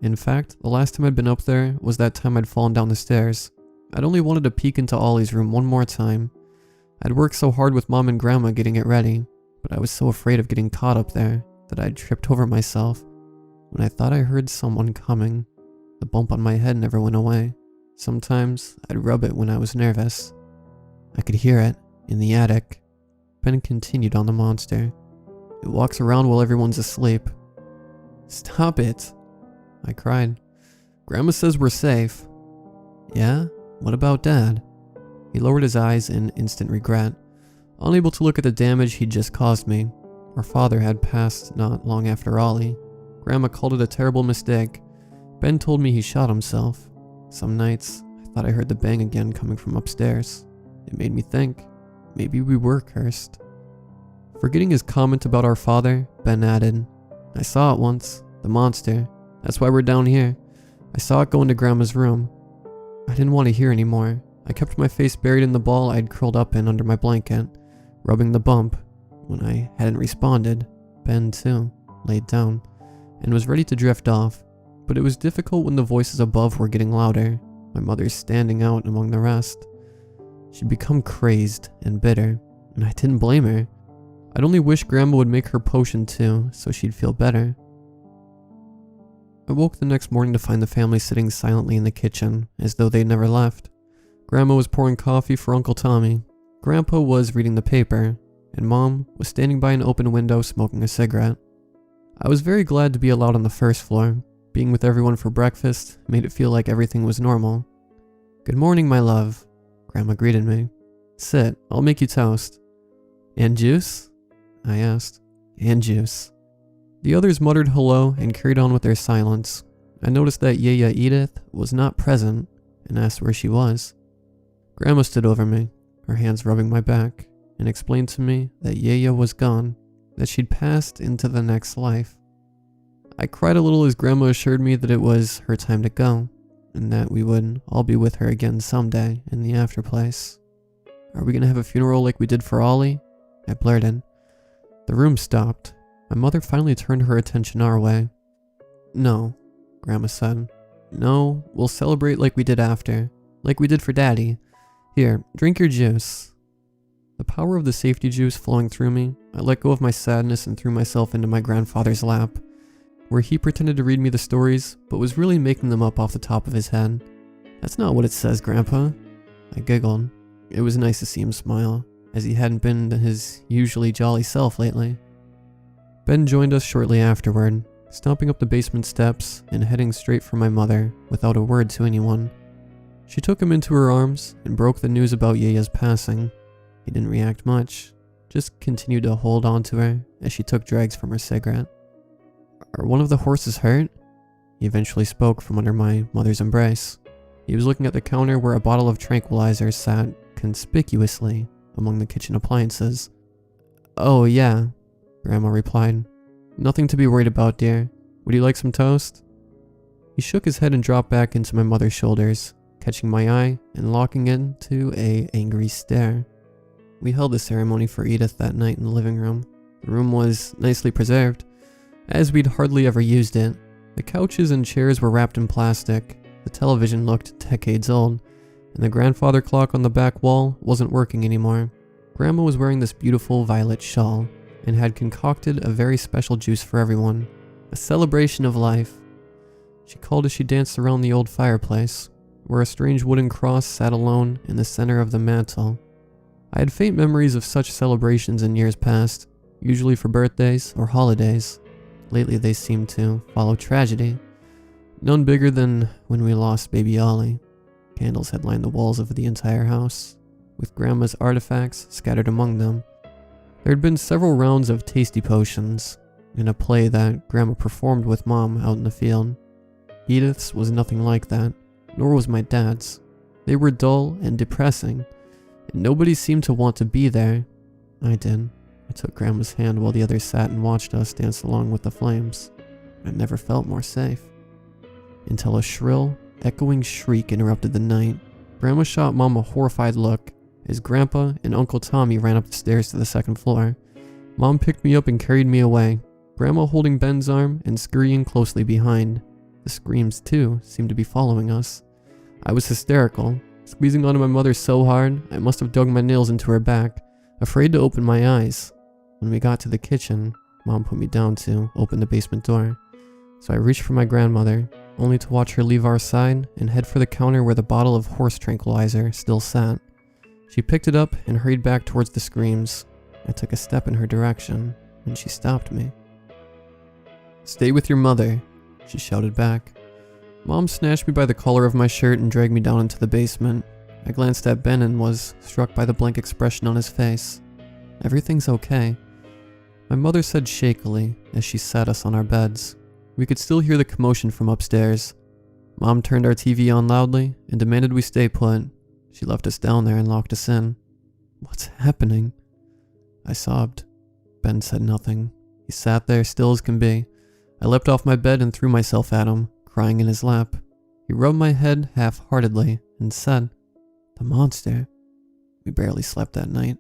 S1: In fact, the last time I'd been up there was that time I'd fallen down the stairs. I'd only wanted to peek into Ollie's room one more time. I'd worked so hard with Mom and Grandma getting it ready, but I was so afraid of getting caught up there that I'd tripped over myself. When I thought I heard someone coming, the bump on my head never went away. Sometimes I'd rub it when I was nervous. I could hear it in the attic. Ben continued on the monster. "It walks around while everyone's asleep." "Stop it," I cried. "Grandma says we're safe." "Yeah? What about Dad?" He lowered his eyes in instant regret, unable to look at the damage he'd just caused me. Our father had passed not long after Ollie. Grandma called it a terrible mistake. Ben told me he shot himself. Some nights, I thought I heard the bang again coming from upstairs. It made me think, maybe we were cursed. Forgetting his comment about our father, Ben added, "I saw it once, the monster. That's why we're down here. I saw it go into Grandma's room." I didn't want to hear anymore. I kept my face buried in the ball I'd curled up in under my blanket, rubbing the bump. When I hadn't responded, Ben, too, laid down and was ready to drift off, but it was difficult when the voices above were getting louder, my mother standing out among the rest. She'd become crazed and bitter, and I didn't blame her. I'd only wish Grandma would make her potion too, so she'd feel better. I woke the next morning to find the family sitting silently in the kitchen, as though they'd never left. Grandma was pouring coffee for Uncle Tommy. Grandpa was reading the paper, and Mom was standing by an open window smoking a cigarette. I was very glad to be allowed on the first floor. Being with everyone for breakfast made it feel like everything was normal. "Good morning, my love," Grandma greeted me. "Sit, I'll make you toast." "And juice?" I asked. "And juice." The others muttered hello and carried on with their silence. I noticed that Yaya Edith was not present and asked where she was. Grandma stood over me, her hands rubbing my back, and explained to me that Yaya was gone, that she'd passed into the next life. I cried a little as Grandma assured me that it was her time to go, and that we would all be with her again someday in the afterplace. "Are we gonna have a funeral like we did for Ollie?" I blurted. The room stopped. My mother finally turned her attention our way. "No," Grandma said. "No, we'll celebrate like we did after. Like we did for Daddy. Here, drink your juice." The power of the safety juice flowing through me, I let go of my sadness and threw myself into my grandfather's lap, where he pretended to read me the stories, but was really making them up off the top of his head. "That's not what it says, Grandpa." I giggled. It was nice to see him smile, as he hadn't been his usually jolly self lately. Ben joined us shortly afterward, stomping up the basement steps and heading straight for my mother without a word to anyone. She took him into her arms and broke the news about Yaya's passing. He didn't react much, just continued to hold on to her as she took drags from her cigarette. Are one of the horses hurt? He eventually spoke from under my mother's embrace. He was looking at the counter where a bottle of tranquilizer sat conspicuously among the kitchen appliances. Oh yeah, Grandma replied. Nothing to be worried about, dear. Would you like some toast? He shook his head and dropped back into my mother's shoulders, catching my eye and locking into an angry stare. We held the ceremony for Edith that night in the living room. The room was nicely preserved, as we'd hardly ever used it. The couches and chairs were wrapped in plastic, the television looked decades old, and the grandfather clock on the back wall wasn't working anymore. Grandma was wearing this beautiful violet shawl, and had concocted a very special juice for everyone, a celebration of life. She called as she danced around the old fireplace, where a strange wooden cross sat alone in the center of the mantel. I had faint memories of such celebrations in years past, usually for birthdays or holidays. Lately they seemed to follow tragedy, none bigger than when we lost baby Ollie. Candles had lined the walls of the entire house, with Grandma's artifacts scattered among them. There had been several rounds of tasty potions, and a play that Grandma performed with Mom out in the field. Edith's was nothing like that, nor was my dad's. They were dull and depressing, and nobody seemed to want to be there. I did. I took Grandma's hand while the others sat and watched us dance along with the flames. I never felt more safe. Until a shrill, echoing shriek interrupted the night. Grandma shot Mom a horrified look as Grandpa and Uncle Tommy ran up the stairs to the second floor. Mom picked me up and carried me away, Grandma holding Ben's arm and scurrying closely behind. The screams, too, seemed to be following us. I was hysterical, squeezing onto my mother so hard I must have dug my nails into her back, afraid to open my eyes. When we got to the kitchen, Mom put me down to open the basement door. So I reached for my grandmother, only to watch her leave our side and head for the counter where the bottle of horse tranquilizer still sat. She picked it up and hurried back towards the screams. I took a step in her direction, and she stopped me. "Stay with your mother," she shouted back. Mom snatched me by the collar of my shirt and dragged me down into the basement. I glanced at Ben and was struck by the blank expression on his face. "Everything's okay," my mother said shakily as she sat us on our beds. We could still hear the commotion from upstairs. Mom turned our TV on loudly and demanded we stay put. She left us down there and locked us in. "What's happening?" I sobbed. Ben said nothing. He sat there still as can be. I leapt off my bed and threw myself at him, crying in his lap. He rubbed my head half-heartedly and said, "The monster." We barely slept that night.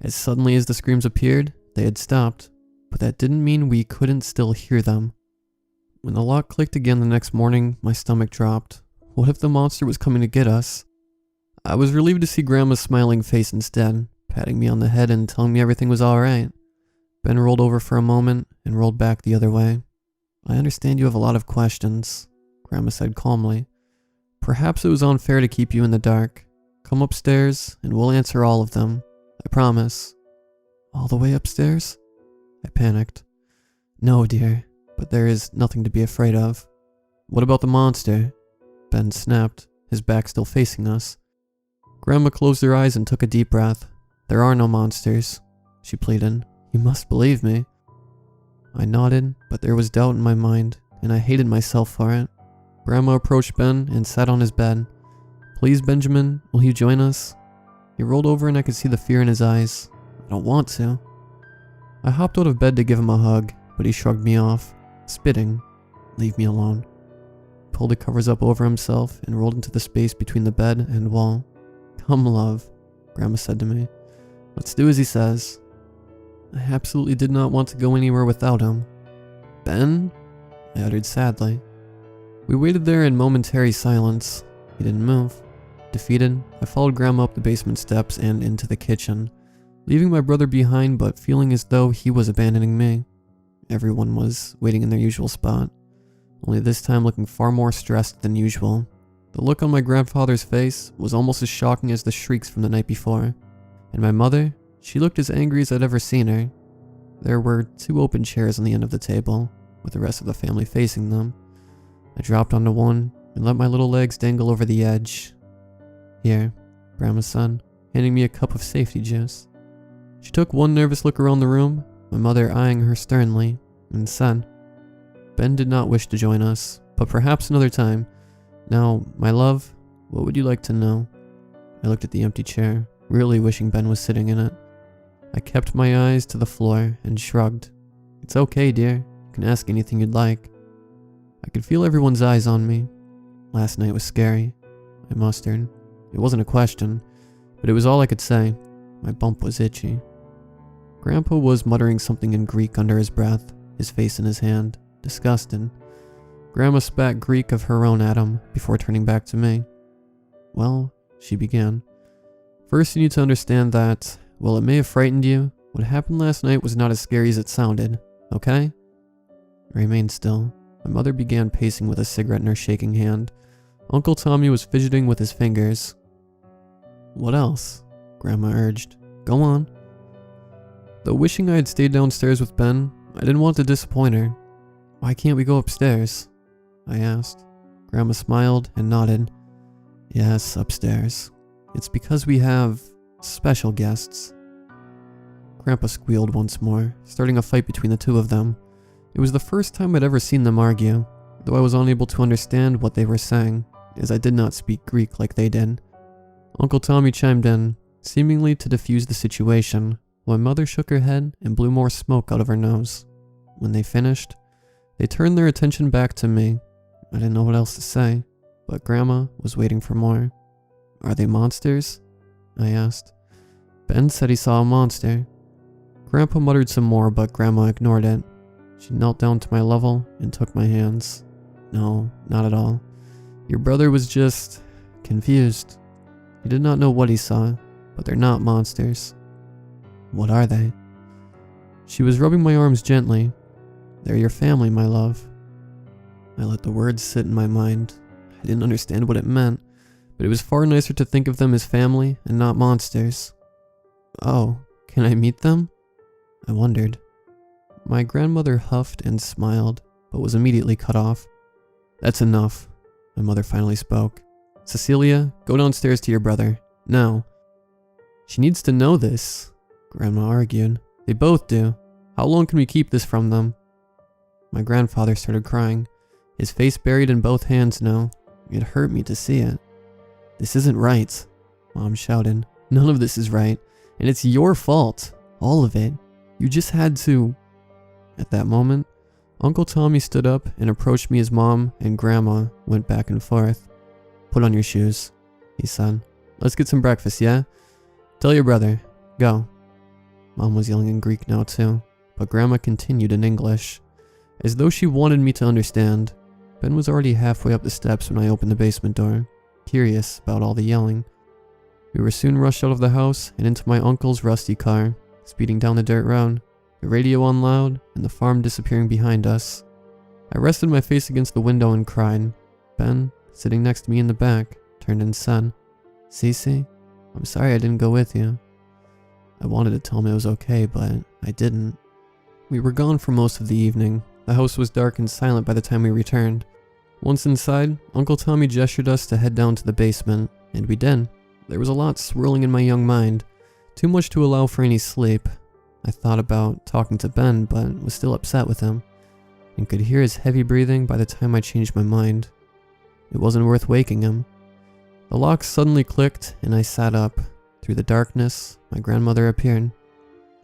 S1: As suddenly as the screams appeared, they had stopped, but that didn't mean we couldn't still hear them. When the lock clicked again the next morning, my stomach dropped. What if the monster was coming to get us? I was relieved to see Grandma's smiling face instead, patting me on the head and telling me everything was alright. Ben rolled over for a moment and rolled back the other way. "I understand you have a lot of questions," Grandma said calmly. "Perhaps it was unfair to keep you in the dark. Come upstairs and we'll answer all of them. I promise." "All the way upstairs?" I panicked. "No, dear, but there is nothing to be afraid of." "What about the monster?" Ben snapped, his back still facing us. Grandma closed her eyes and took a deep breath. "There are no monsters," she pleaded. "You must believe me." I nodded, but there was doubt in my mind, and I hated myself for it. Grandma approached Ben and sat on his bed. "Please, Benjamin, will you join us?" He rolled over and I could see the fear in his eyes. "I don't want to." I hopped out of bed to give him a hug, but he shrugged me off, spitting, "Leave me alone." Pulled the covers up over himself and rolled into the space between the bed and wall. "Come, love," Grandma said to me. "Let's do as he says." I absolutely did not want to go anywhere without him. "Ben?" I uttered sadly. We waited there in momentary silence. He didn't move. Defeated, I followed Grandma up the basement steps and into the kitchen, leaving my brother behind but feeling as though he was abandoning me. Everyone was waiting in their usual spot, only this time looking far more stressed than usual. The look on my grandfather's face was almost as shocking as the shrieks from the night before. And my mother, she looked as angry as I'd ever seen her. There were 2 open chairs on the end of the table, with the rest of the family facing them. I dropped onto one and let my little legs dangle over the edge. "Here," Grandma said, handing me a cup of safety juice. She took one nervous look around the room, my mother eyeing her sternly, and said, "Ben did not wish to join us, but perhaps another time. Now, my love, what would you like to know?" I looked at the empty chair, really wishing Ben was sitting in it. I kept my eyes to the floor and shrugged. "It's okay, dear. You can ask anything you'd like." I could feel everyone's eyes on me. Last night was scary, I mustered. It wasn't a question, but it was all I could say. My bump was itchy. Grandpa was muttering something in Greek under his breath, his face in his hand, disgusted. Grandma spat Greek of her own at him before turning back to me. "Well," she began, "first you need to understand that, while it may have frightened you, what happened last night was not as scary as it sounded, okay?" I remained still. My mother began pacing with a cigarette in her shaking hand. Uncle Tommy was fidgeting with his fingers. "What else?" Grandma urged. "Go on." Though wishing I had stayed downstairs with Ben, I didn't want to disappoint her. "Why can't we go upstairs?" I asked. Grandma smiled and nodded. "Yes, upstairs. It's because we have special guests." Grandpa squealed once more, starting a fight between the two of them. It was the first time I'd ever seen them argue, though I was unable to understand what they were saying, as I did not speak Greek like they did. Uncle Tommy chimed in, seemingly to defuse the situation, while my mother shook her head and blew more smoke out of her nose. When they finished, they turned their attention back to me. I didn't know what else to say, but Grandma was waiting for more. "Are they monsters?" I asked. "Ben said he saw a monster." Grandpa muttered some more, but Grandma ignored it. She knelt down to my level and took my hands. "No, not at all. Your brother was just confused. He did not know what he saw, but they're not monsters." "What are they?" She was rubbing my arms gently. "They're your family, my love." I let the words sit in my mind. I didn't understand what it meant, but it was far nicer to think of them as family and not monsters. "Oh, can I meet them?" I wondered. My grandmother huffed and smiled, but was immediately cut off. "That's enough," my mother finally spoke. "Cecilia, go downstairs to your brother. Now." "She needs to know this," Grandma argued. "They both do. How long can we keep this from them?" My grandfather started crying, his face buried in both hands now. It hurt me to see it. "This isn't right," Mom shouted. "None of this is right, and it's your fault. All of it. You just had to..." At that moment, Uncle Tommy stood up and approached me as Mom and Grandma went back and forth. "Put on your shoes," he said. "Let's get some breakfast, yeah? Tell your brother. Go." Mom was yelling in Greek now too, but Grandma continued in English, as though she wanted me to understand. Ben was already halfway up the steps when I opened the basement door, curious about all the yelling. We were soon rushed out of the house and into my uncle's rusty car, speeding down the dirt road, the radio on loud, and the farm disappearing behind us. I rested my face against the window and cried. Ben, sitting next to me in the back, turned and said, "Cece, I'm sorry I didn't go with you." I wanted to tell him it was okay, but I didn't. We were gone for most of the evening. The house was dark and silent by the time we returned. Once inside, Uncle Tommy gestured us to head down to the basement, and we did. There was a lot swirling in my young mind, too much to allow for any sleep. I thought about talking to Ben, but was still upset with him, and could hear his heavy breathing by the time I changed my mind. It wasn't worth waking him. The lock suddenly clicked, and I sat up. Through the darkness, my grandmother appeared.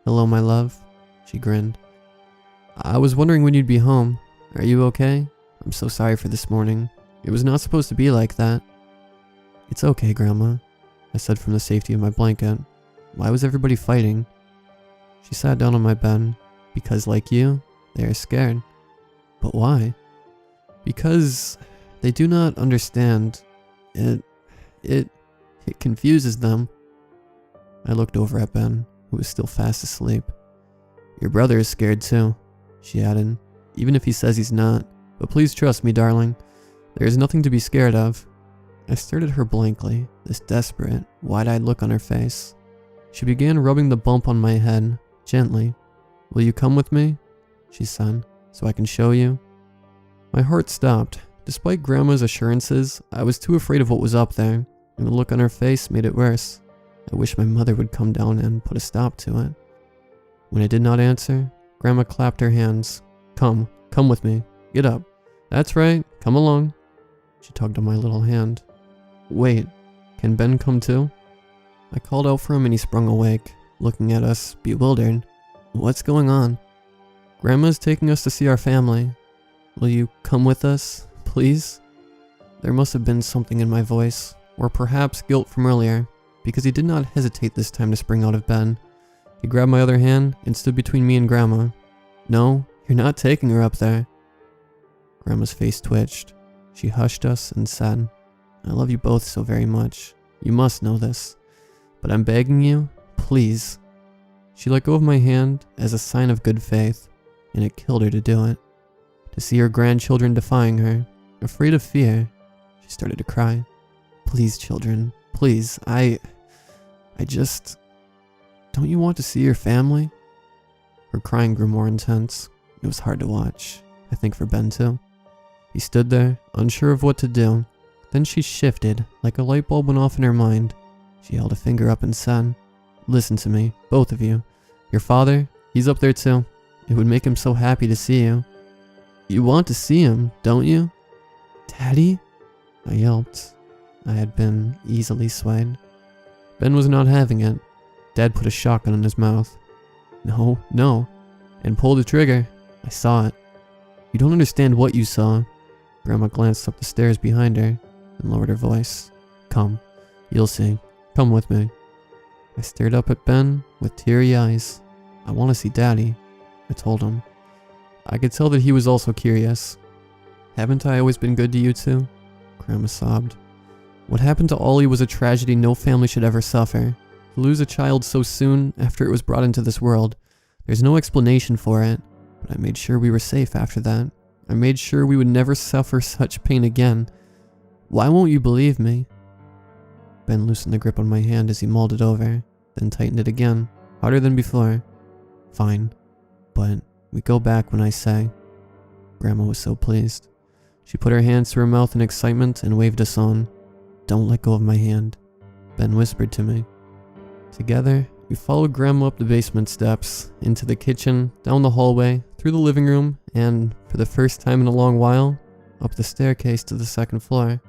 S1: "Hello, my love," she grinned. "I was wondering when you'd be home. Are you okay? I'm so sorry for this morning. It was not supposed to be like that." "It's okay, Grandma," I said from the safety of my blanket. "Why was everybody fighting?" She sat down on my bed. "Because, like you, they are scared." "But why?" "Because they do not understand. It confuses them." I looked over at Ben, who was still fast asleep. "Your brother is scared too," she added, "even if he says he's not. But please trust me, darling. There is nothing to be scared of." I stared at her blankly, this desperate, wide-eyed look on her face. She began rubbing the bump on my head, gently. "Will you come with me?" she said, "so I can show you?" My heart stopped. Despite Grandma's assurances, I was too afraid of what was up there, and the look on her face made it worse. I wished my mother would come down and put a stop to it. When I did not answer, Grandma clapped her hands. Come with me. Get up. That's right, come along. She tugged on my little hand. Wait, can Ben come too? I called out for him and he sprung awake, looking at us, bewildered. What's going on? Grandma's taking us to see our family. Will you come with us, please? There must have been something in my voice, or perhaps guilt from earlier, because he did not hesitate this time to spring out of bed. He grabbed my other hand and stood between me and Grandma. No, you're not taking her up there. Grandma's face twitched. She hushed us and said, I love you both so very much. You must know this. But I'm begging you, please. She let go of my hand as a sign of good faith, and it killed her to do it. To see her grandchildren defying her, afraid of fear, she started to cry. Please, children, please, I just... Don't you want to see your family? Her crying grew more intense. It was hard to watch. I think for Ben too. He stood there, unsure of what to do. Then she shifted, like a light bulb went off in her mind. She held a finger up and said, Listen to me, both of you. Your father, he's up there too. It would make him so happy to see you. You want to see him, don't you? Daddy? I yelped. I had been easily swayed. Ben was not having it. Dad put a shotgun in his mouth. No, and pulled the trigger. I saw it. You don't understand what you saw. Grandma glanced up the stairs behind her and lowered her voice. Come, you'll see. Come with me. I stared up at Ben with teary eyes. I want to see Daddy, I told him. I could tell that he was also curious. Haven't I always been good to you two? Grandma sobbed. What happened to Ollie was a tragedy no family should ever suffer. To lose a child so soon after it was brought into this world, there's no explanation for it, but I made sure we were safe after that. I made sure we would never suffer such pain again. Why won't you believe me? Ben loosened the grip on my hand as he mulled it over, then tightened it again, harder than before. Fine, but we go back when I say. Grandma was so pleased. She put her hands to her mouth in excitement and waved us on. Don't let go of my hand, Ben whispered to me. Together, we followed Grandma up the basement steps, into the kitchen, down the hallway, through the living room, and, for the first time in a long while, up the staircase to the second floor.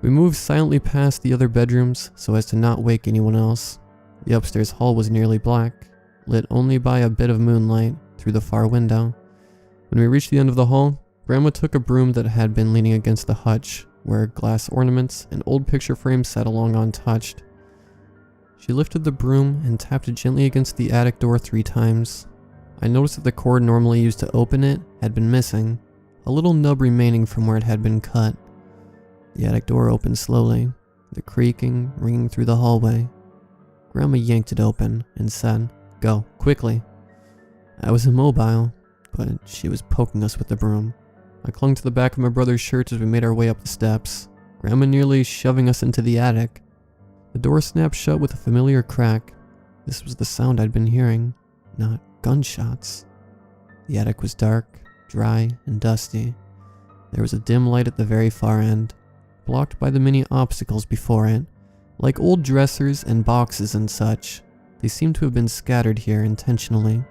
S1: We moved silently past the other bedrooms so as to not wake anyone else. The upstairs hall was nearly black, lit only by a bit of moonlight through the far window. When we reached the end of the hall, Grandma took a broom that had been leaning against the hutch, where glass ornaments and old picture frames sat along untouched. She lifted the broom and tapped it gently against the attic door 3 times. I noticed that the cord normally used to open it had been missing, a little nub remaining from where it had been cut. The attic door opened slowly, the creaking ringing through the hallway. Grandma yanked it open and said, Go, quickly. I was immobile, but she was poking us with the broom. I clung to the back of my brother's shirt as we made our way up the steps, Grandma nearly shoving us into the attic. The door snapped shut with a familiar crack. This was the sound I'd been hearing, not gunshots. The attic was dark, dry, and dusty. There was a dim light at the very far end, blocked by the many obstacles before it. Like old dressers and boxes and such, they seemed to have been scattered here intentionally.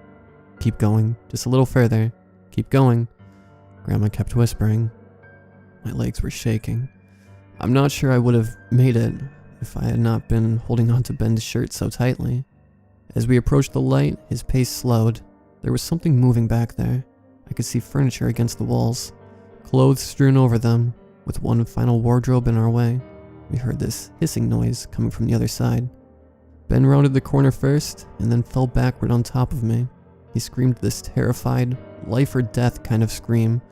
S1: Keep going, just a little further. Keep going. Grandma kept whispering. My legs were shaking. I'm not sure I would have made it if I had not been holding on to Ben's shirt so tightly. As we approached the light, his pace slowed. There was something moving back there. I could see furniture against the walls, clothes strewn over them, with one final wardrobe in our way. We heard this hissing noise coming from the other side. Ben rounded the corner first, and then fell backward on top of me. He screamed this terrified, life or death kind of scream.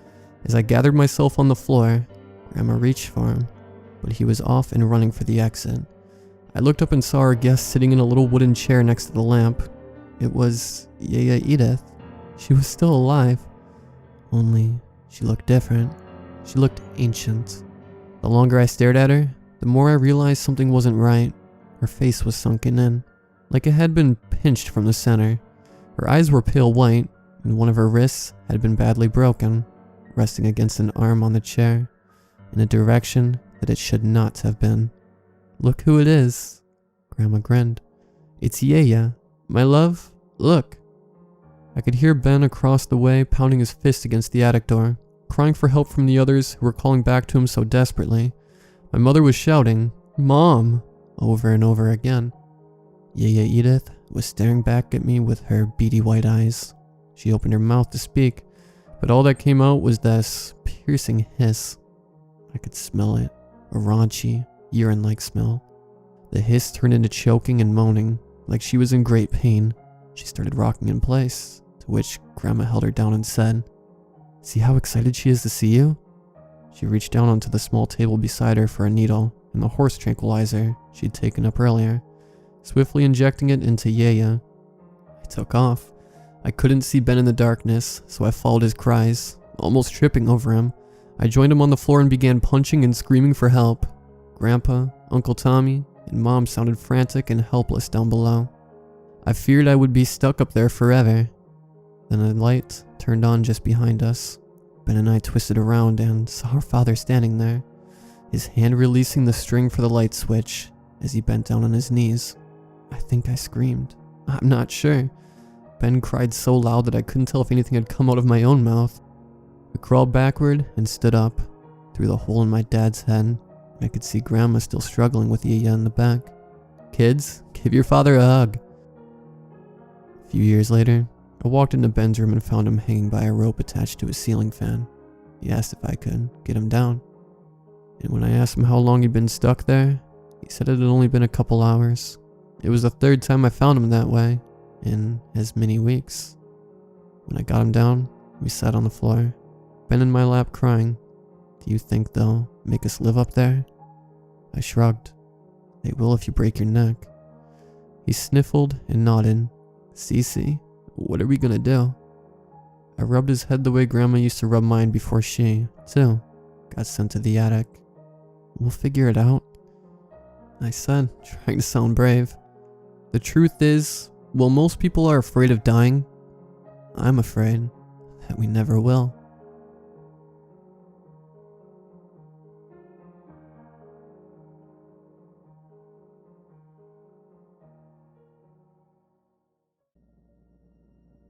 S1: As I gathered myself on the floor, Grandma reached for him, but he was off and running for the exit. I looked up and saw our guest sitting in a little wooden chair next to the lamp. It was Yaya Edith. She was still alive, only she looked different. She looked ancient. The longer I stared at her, the more I realized something wasn't right. Her face was sunken in, like it had been pinched from the center. Her eyes were pale white, and one of her wrists had been badly broken, resting against an arm on the chair, in a direction that it should not have been. Look who it is, Grandma grinned. It's Yaya, my love, look. I could hear Ben across the way pounding his fist against the attic door, crying for help from the others who were calling back to him so desperately. My mother was shouting, "Mom!" over and over again. Yaya Edith was staring back at me with her beady white eyes. She opened her mouth to speak, but all that came out was this piercing hiss. I could smell it, a raunchy, urine-like smell. The hiss turned into choking and moaning, like she was in great pain. She started rocking in place, to which Grandma held her down and said, "See how excited she is to see you?" She reached down onto the small table beside her for a needle and the horse tranquilizer she'd taken up earlier, swiftly injecting it into Yaya. I took off. I couldn't see Ben in the darkness, so I followed his cries, almost tripping over him. I joined him on the floor and began punching and screaming for help. Grandpa, Uncle Tommy, and Mom sounded frantic and helpless down below. I feared I would be stuck up there forever. Then a light turned on just behind us. Ben and I twisted around and saw our father standing there, his hand releasing the string for the light switch as he bent down on his knees. I think I screamed. I'm not sure. Ben cried so loud that I couldn't tell if anything had come out of my own mouth. I crawled backward and stood up. Through the hole in my dad's head, I could see Grandma still struggling with Yaya in the back. "Kids, give your father a hug." A few years later, I walked into Ben's room and found him hanging by a rope attached to a ceiling fan. He asked if I could get him down. And when I asked him how long he'd been stuck there, he said it had only been a couple hours. It was the third time I found him that way, in as many weeks. When I got him down, we sat on the floor, Ben in my lap crying. "Do you think they'll make us live up there?" I shrugged. "They will if you break your neck." He sniffled and nodded. "Cece, what are we gonna do?" I rubbed his head the way Grandma used to rub mine before she, too, got sent to the attic. "We'll figure it out," I said, trying to sound brave. The truth is, while most people are afraid of dying, I'm afraid that we never will.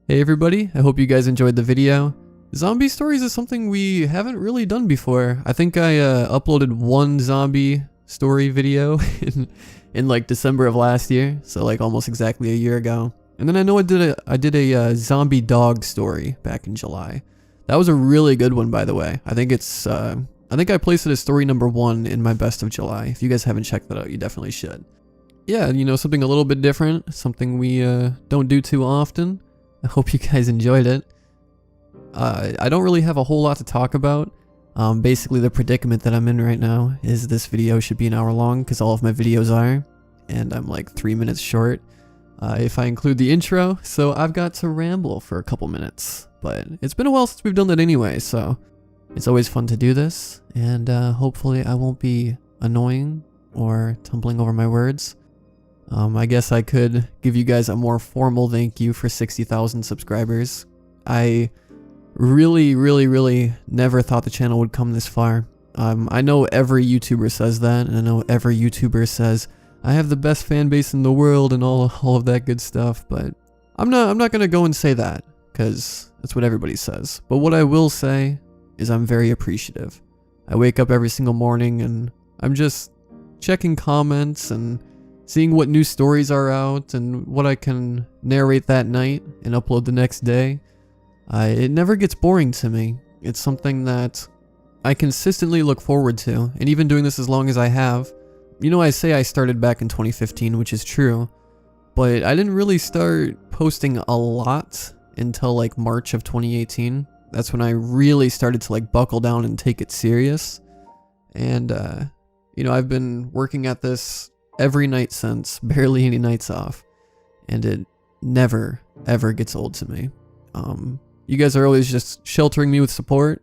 S1: Hey everybody, I hope you guys enjoyed the video. Zombie stories is something we haven't really done before. I think I uploaded one zombie story video in like December of last year, so like almost exactly a year ago. And then I know I did a zombie dog story back in July. That was a really good one, by the way. I think I placed it as story number 1 in my best of July. If you guys haven't checked that out, you definitely should. Yeah, you know, something a little bit different, something we don't do too often. I hope you guys enjoyed it. I don't really have a whole lot to talk about. Basically the predicament that I'm in right now is this video should be an hour long because all of my videos are, and I'm like 3 minutes short if I include the intro, so I've got to ramble for a couple minutes. But it's been a while since we've done that anyway, so it's always fun to do this, and hopefully I won't be annoying or tumbling over my words. I guess I could give you guys a more formal thank you for 60,000 subscribers. I really never thought the channel would come this far. I know every YouTuber says that, and I know every YouTuber says, I have the best fan base in the world and all of that good stuff, but I'm not gonna go and say that, because that's what everybody says. But what I will say is I'm very appreciative. I wake up every single morning and I'm just checking comments and seeing what new stories are out and what I can narrate that night and upload the next day. It never gets boring to me. It's something that I consistently look forward to, and even doing this as long as I have. You know, I say I started back in 2015, which is true, but I didn't really start posting a lot until like March of 2018. That's when I really started to like buckle down and take it serious. And, you know, I've been working at this every night since, barely any nights off, and it never ever gets old to me. You guys are always just sheltering me with support.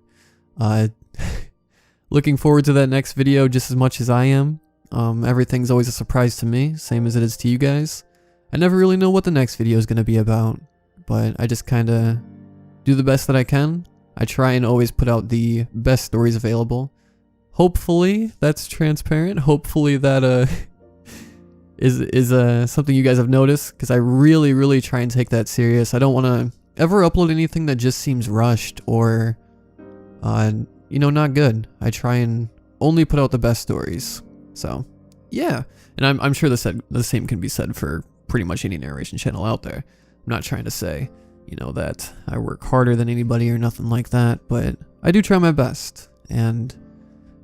S1: Looking forward to that next video just as much as I am. Everything's always a surprise to me, same as it is to you guys. I never really know what the next video is going to be about, but I just kind of do the best that I can. I try and always put out the best stories available. Hopefully that's transparent. Hopefully that is something you guys have noticed, because I really try and take that serious. I don't want to ever upload anything that just seems rushed or, you know, not good, I try and only put out the best stories. So, yeah. And I'm sure the same can be said for pretty much any narration channel out there. I'm not trying to say, you know, that I work harder than anybody or nothing like that, but I do try my best. And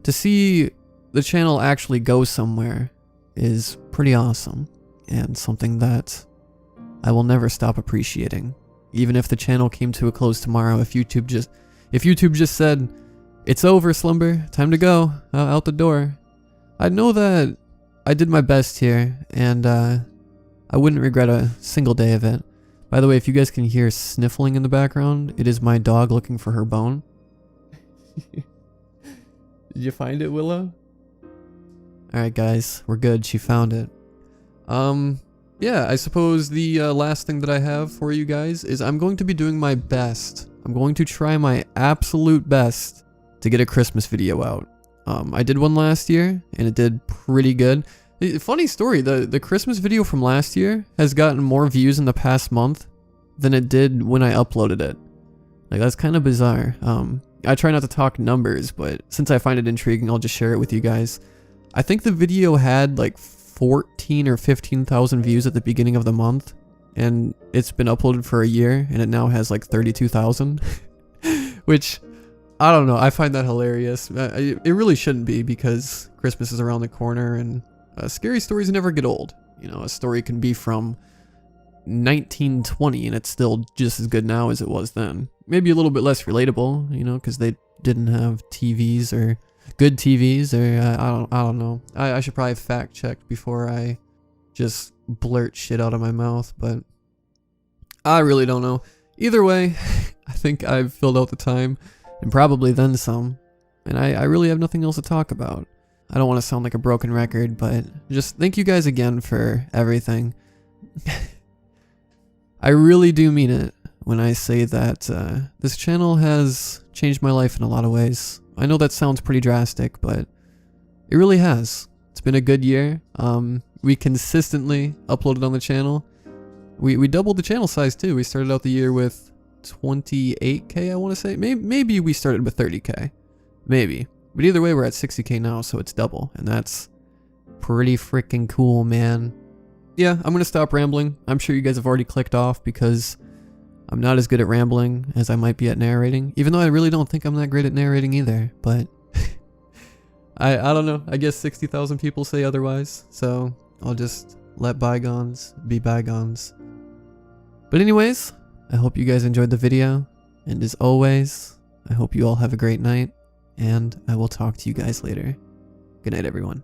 S1: to see the channel actually go somewhere is pretty awesome, and something that I will never stop appreciating. Even if the channel came to a close tomorrow, if YouTube just said, "It's over, Slumber, time to go, out the door," I'd know that I did my best here, and I wouldn't regret a single day of it. By the way, if you guys can hear sniffling in the background, it is my dog looking for her bone. Did you find it, Willow? Alright guys, we're good, she found it. Yeah, I suppose the last thing that I have for you guys is I'm going to be doing my best. I'm going to try my absolute best to get a Christmas video out. I did one last year, and it did pretty good. Funny story, the Christmas video from last year has gotten more views in the past month than it did when I uploaded it. Like, that's kind of bizarre. I try not to talk numbers, but since I find it intriguing, I'll just share it with you guys. I think the video had like 14 or 15,000 views at the beginning of the month, and it's been uploaded for a year, and it now has like 32,000. Which, I don't know, I find that hilarious. It really shouldn't be, because Christmas is around the corner, and scary stories never get old. You know, a story can be from 1920 and it's still just as good now as it was then. Maybe a little bit less relatable, you know, because they didn't have TVs or good TVs, or I don't know. I should probably fact check before I just blurt shit out of my mouth, but I really don't know. Either way, I think I've filled out the time, and probably then some, and I really have nothing else to talk about. I don't want to sound like a broken record, but just thank you guys again for everything. I really do mean it when I say that this channel has changed my life in a lot of ways. I know that sounds pretty drastic, but it really has. It's been a good year. We consistently uploaded on the channel. We doubled the channel size too. We started out the year with 28k, I want to say. Maybe we started with 30k. Maybe. But either way, we're at 60k now, so it's double. And that's pretty freaking cool, man. Yeah, I'm going to stop rambling. I'm sure you guys have already clicked off because I'm not as good at rambling as I might be at narrating. Even though I really don't think I'm that great at narrating either. But I don't know. I guess 60,000 people say otherwise. So I'll just let bygones be bygones. But anyways, I hope you guys enjoyed the video. And as always, I hope you all have a great night. And I will talk to you guys later. Good night, everyone.